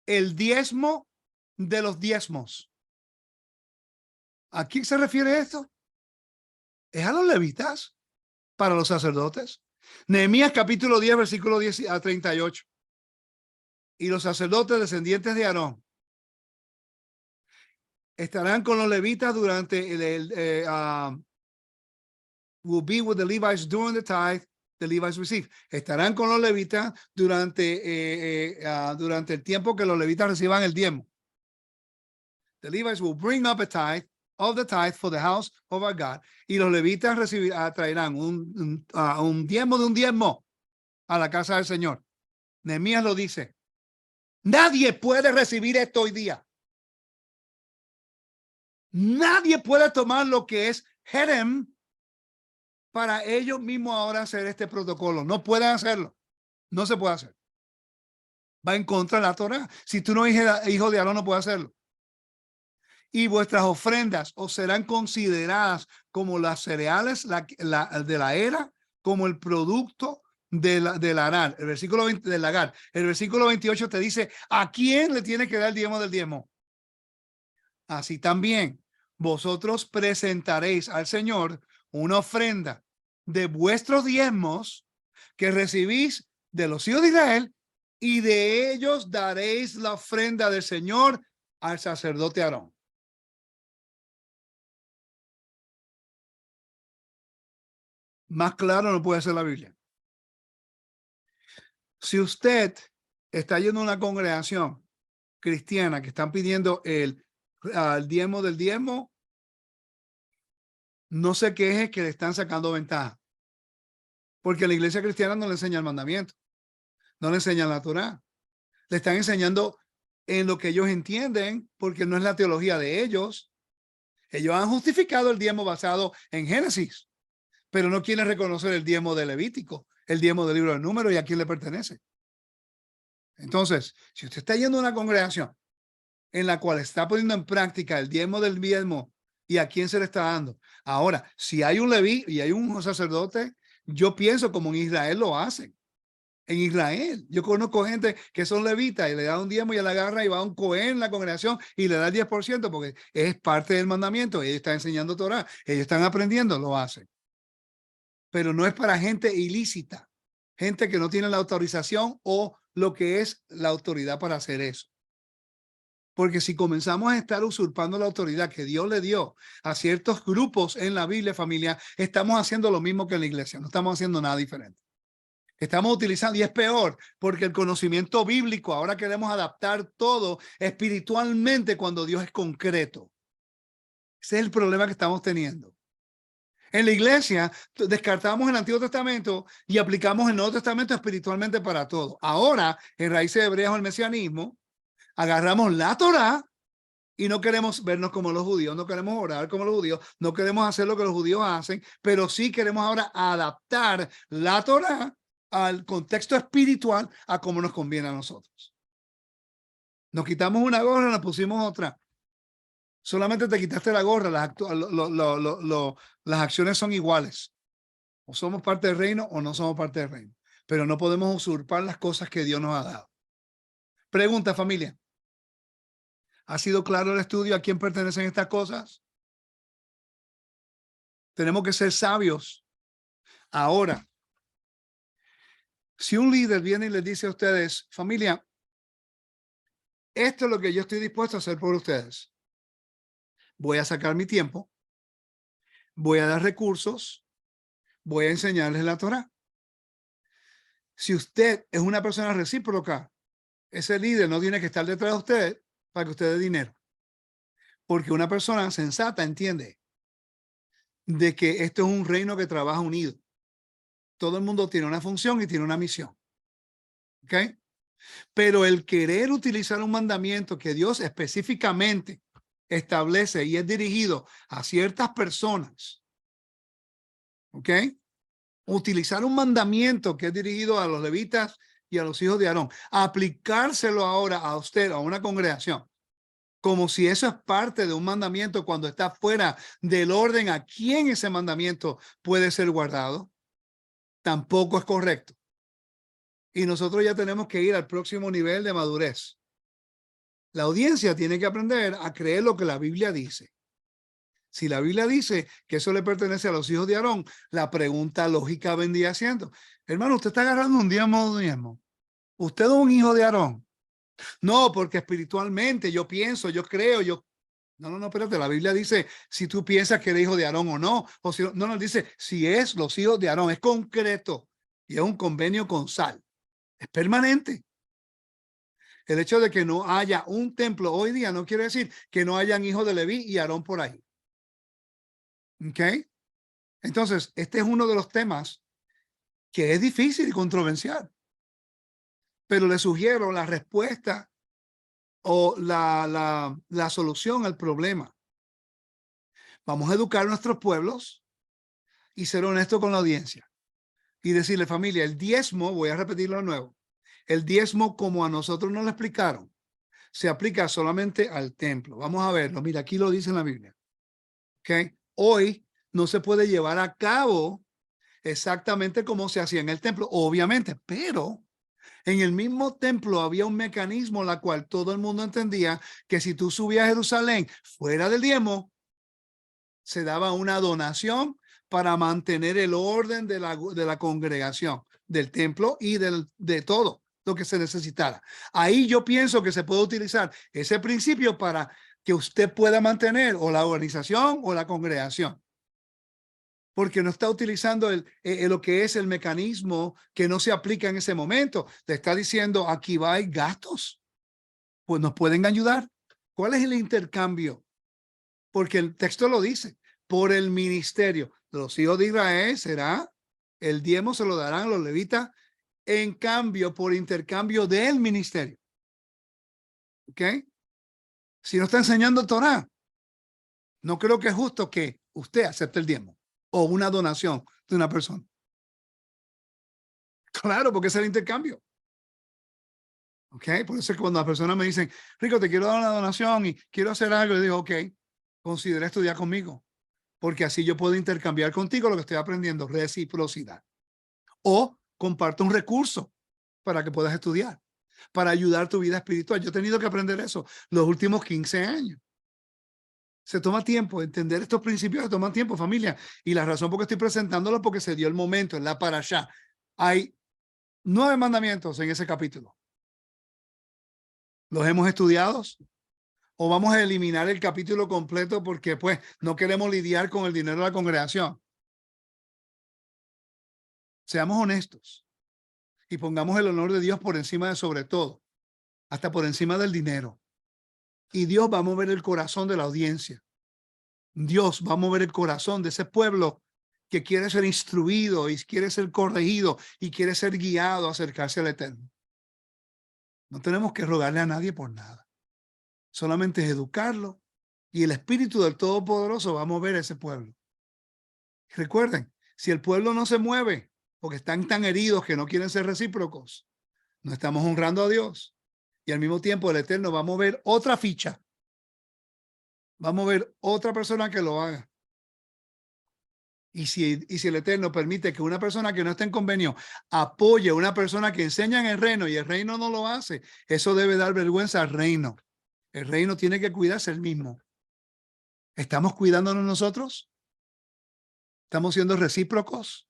el diezmo de los diezmos. ¿A quién se refiere esto? ¿Es a los levitas? ¿Para los sacerdotes? Nehemías capítulo 10, versículo 10 a 38. Y los sacerdotes descendientes de Aarón estarán con los levitas durante will be with the Levites during the tithe the Levites receive. Estarán con los levitas durante el tiempo que los levitas reciban el diezmo. The Levites will bring up a tithe of the tithe for the house of our God. Y los levitas traerán un diezmo de un diezmo a la casa del Señor. Nehemías lo dice. Nadie puede recibir esto hoy día. Nadie puede tomar lo que es Herem para ellos mismos ahora hacer este protocolo. No pueden hacerlo. No se puede hacer. Va en contra de la Torá. Si tú no eres hijo de Aarón, no puedes hacerlo. Y vuestras ofrendas os serán consideradas como las cereales de la era, como el producto del arar. El versículo 20 del lagar. El versículo 28 te dice, ¿a quién le tiene que dar el diezmo del diezmo? Así también vosotros presentaréis al Señor una ofrenda de vuestros diezmos que recibís de los hijos de Israel, y de ellos daréis la ofrenda del Señor al sacerdote Aarón. Más claro no puede ser la Biblia. Si usted está yendo a una congregación cristiana que están pidiendo el diezmo del diezmo, no se queje que le están sacando ventaja. Porque la iglesia cristiana no le enseña el mandamiento, no le enseña la Torá. Le están enseñando en lo que ellos entienden, porque no es la teología de ellos. Ellos han justificado el diezmo basado en Génesis, pero no quieren reconocer el diezmo de Levítico, el diezmo del libro del Número y a quién le pertenece. Entonces, si usted está yendo a una congregación en la cual está poniendo en práctica el diezmo del diezmo y a quién se le está dando. Ahora, si hay un leví y hay un sacerdote, yo pienso como en Israel lo hacen. En Israel, yo conozco gente que son levitas y le da un diezmo y a la agarra y va a un cohen en la congregación y le da el 10% porque es parte del mandamiento. Ellos están enseñando Torah, ellos están aprendiendo, lo hacen. Pero no es para gente ilícita, gente que no tiene la autorización o lo que es la autoridad para hacer eso. Porque si comenzamos a estar usurpando la autoridad que Dios le dio a ciertos grupos en la Biblia, familia, estamos haciendo lo mismo que en la iglesia. No estamos haciendo nada diferente. Estamos utilizando, y es peor, porque el conocimiento bíblico, ahora queremos adaptar todo espiritualmente cuando Dios es concreto. Ese es el problema que estamos teniendo. En la iglesia descartamos el Antiguo Testamento y aplicamos el Nuevo Testamento espiritualmente para todo. Ahora, en Raíces Hebreas o el Mesianismo, agarramos la Torá y no queremos vernos como los judíos, no queremos orar como los judíos, no queremos hacer lo que los judíos hacen, pero sí queremos ahora adaptar la Torá al contexto espiritual a como nos conviene a nosotros. Nos quitamos una gorra, nos pusimos otra. Solamente te quitaste la gorra, las acciones son iguales. O somos parte del reino o no somos parte del reino. Pero no podemos usurpar las cosas que Dios nos ha dado. Pregunta, familia. ¿Ha sido claro el estudio a quién pertenecen estas cosas? Tenemos que ser sabios. Ahora, si un líder viene y les dice a ustedes, familia, esto es lo que yo estoy dispuesto a hacer por ustedes. Voy a sacar mi tiempo, voy a dar recursos, voy a enseñarles la Torá. Si usted es una persona recíproca, ese líder no tiene que estar detrás de usted para que usted dé dinero. Porque una persona sensata entiende de que esto es un reino que trabaja unido. Todo el mundo tiene una función y tiene una misión. ¿Ok? Pero el querer utilizar un mandamiento que Dios específicamente establece y es dirigido a ciertas personas, ¿ok? Utilizar un mandamiento que es dirigido a los levitas y a los hijos de Aarón, aplicárselo ahora a usted, a una congregación, como si eso es parte de un mandamiento cuando está fuera del orden a quién ese mandamiento puede ser guardado, tampoco es correcto. Y nosotros ya tenemos que ir al próximo nivel de madurez. La audiencia tiene que aprender a creer lo que la Biblia dice. Si la Biblia dice que eso le pertenece a los hijos de Aarón, la pregunta lógica vendría siendo, hermano, usted está agarrando un diezmo. Usted es un hijo de Aarón. No, porque espiritualmente yo pienso, yo creo, yo... No, espérate, la Biblia dice si tú piensas que eres hijo de Aarón o no. O si no, nos dice si es los hijos de Aarón, es concreto y es un convenio con sal. Es permanente. El hecho de que no haya un templo hoy día no quiere decir que no hayan hijos de Leví y Aarón por ahí. ¿Ok? Entonces, este es uno de los temas que es difícil y controversial. Pero le sugiero la respuesta o la solución al problema. Vamos a educar a nuestros pueblos y ser honestos con la audiencia. Y decirle, familia, el diezmo, voy a repetirlo de nuevo, el diezmo como a nosotros nos lo explicaron, se aplica solamente al templo. Vamos a verlo. Mira, aquí lo dice en la Biblia. ¿Okay? Hoy no se puede llevar a cabo exactamente como se hacía en el templo, obviamente, pero en el mismo templo había un mecanismo la cual todo el mundo entendía que si tú subías a Jerusalén fuera del diezmo, se daba una donación para mantener el orden de la congregación, del templo y de todo lo que se necesitara. Ahí yo pienso que se puede utilizar ese principio para que usted pueda mantener o la organización o la congregación. Porque no está utilizando lo que es el mecanismo que no se aplica en ese momento. Te está diciendo, aquí va, hay gastos. Pues nos pueden ayudar. ¿Cuál es el intercambio? Porque el texto lo dice. Por el ministerio de los hijos de Israel será, el diezmo se lo darán a los levitas en cambio, por intercambio del ministerio. ¿Ok? Si no está enseñando Torah, no creo que es justo que usted acepte el diezmo o una donación de una persona. Claro, porque es el intercambio. ¿Ok? Por eso es que cuando las personas me dicen, Rico, te quiero dar una donación y quiero hacer algo, le digo, ok, considera estudiar conmigo, porque así yo puedo intercambiar contigo lo que estoy aprendiendo, reciprocidad. O comparto un recurso para que puedas estudiar, para ayudar tu vida espiritual. Yo he tenido que aprender eso los últimos 15 años. Se toma tiempo, entender estos principios se toma tiempo, familia. Y la razón por que estoy presentándolo es porque se dio el momento en la parashá. Hay 9 mandamientos en ese capítulo. ¿Los hemos estudiado? ¿O vamos a eliminar el capítulo completo porque pues no queremos lidiar con el dinero de la congregación? Seamos honestos y pongamos el honor de Dios por encima de sobre todo, hasta por encima del dinero. Y Dios va a mover el corazón de la audiencia. Dios va a mover el corazón de ese pueblo que quiere ser instruido y quiere ser corregido y quiere ser guiado a acercarse al Eterno. No tenemos que rogarle a nadie por nada. Solamente es educarlo y el Espíritu del Todopoderoso va a mover a ese pueblo. Recuerden, si el pueblo no se mueve porque están tan heridos que no quieren ser recíprocos, no estamos honrando a Dios. Y al mismo tiempo el Eterno va a mover otra ficha. Va a mover otra persona que lo haga. Y si el Eterno permite que una persona que no esté en convenio apoye a una persona que enseña en el reino y el reino no lo hace, eso debe dar vergüenza al reino. El reino tiene que cuidarse el mismo. ¿Estamos cuidándonos nosotros? ¿Estamos siendo recíprocos?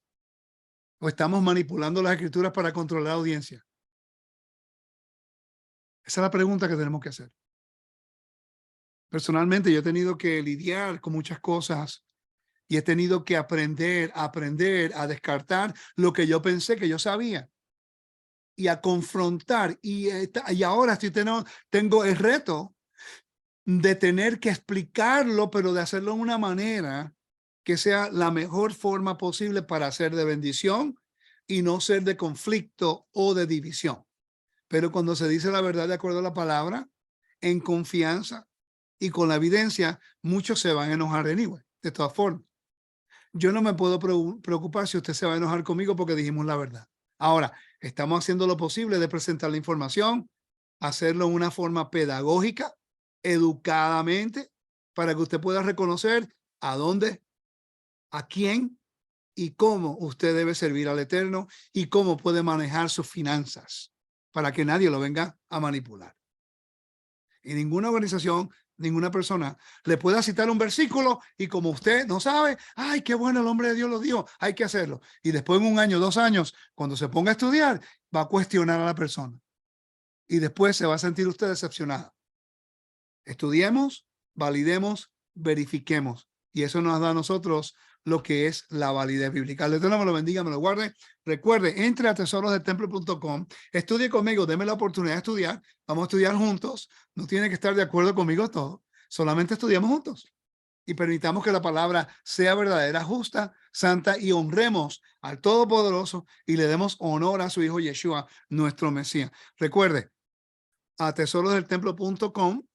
¿O estamos manipulando las escrituras para controlar la audiencia? Esa es la pregunta que tenemos que hacer. Personalmente, yo he tenido que lidiar con muchas cosas y he tenido que aprender a descartar lo que yo pensé que yo sabía y a confrontar. Y ahora tengo el reto de tener que explicarlo, pero de hacerlo de una manera que sea la mejor forma posible para ser de bendición y no ser de conflicto o de división. Pero cuando se dice la verdad de acuerdo a la palabra, en confianza y con la evidencia, muchos se van a enojar anyway, de todas formas. Yo no me puedo preocupar si usted se va a enojar conmigo porque dijimos la verdad. Ahora, estamos haciendo lo posible de presentar la información, hacerlo en una forma pedagógica, educadamente, para que usted pueda reconocer a dónde, a quién y cómo usted debe servir al Eterno y cómo puede manejar sus finanzas para que nadie lo venga a manipular. Y ninguna organización, ninguna persona le pueda citar un versículo y como usted no sabe, ay, qué bueno, el hombre de Dios lo dio, hay que hacerlo. Y después en 1 año, 2 años, cuando se ponga a estudiar, va a cuestionar a la persona. Y después se va a sentir usted decepcionada. Estudiemos, validemos, verifiquemos. Y eso nos da a nosotros lo que es la validez bíblica. El Eterno me lo bendiga, me lo guarde. Recuerde, entre a tesorosdeltemplo.com, estudie conmigo, deme la oportunidad de estudiar. Vamos a estudiar juntos. No tiene que estar de acuerdo conmigo todo. Solamente estudiamos juntos. Y permitamos que la palabra sea verdadera, justa, santa y honremos al Todopoderoso y le demos honor a su Hijo Yeshua, nuestro Mesías. Recuerde, a tesorosdeltemplo.com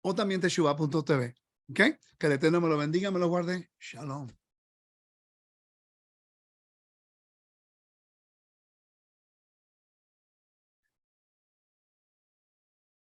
o también teshuva.tv. ¿Ok? Que el Eterno me lo bendiga, me lo guarde. Shalom.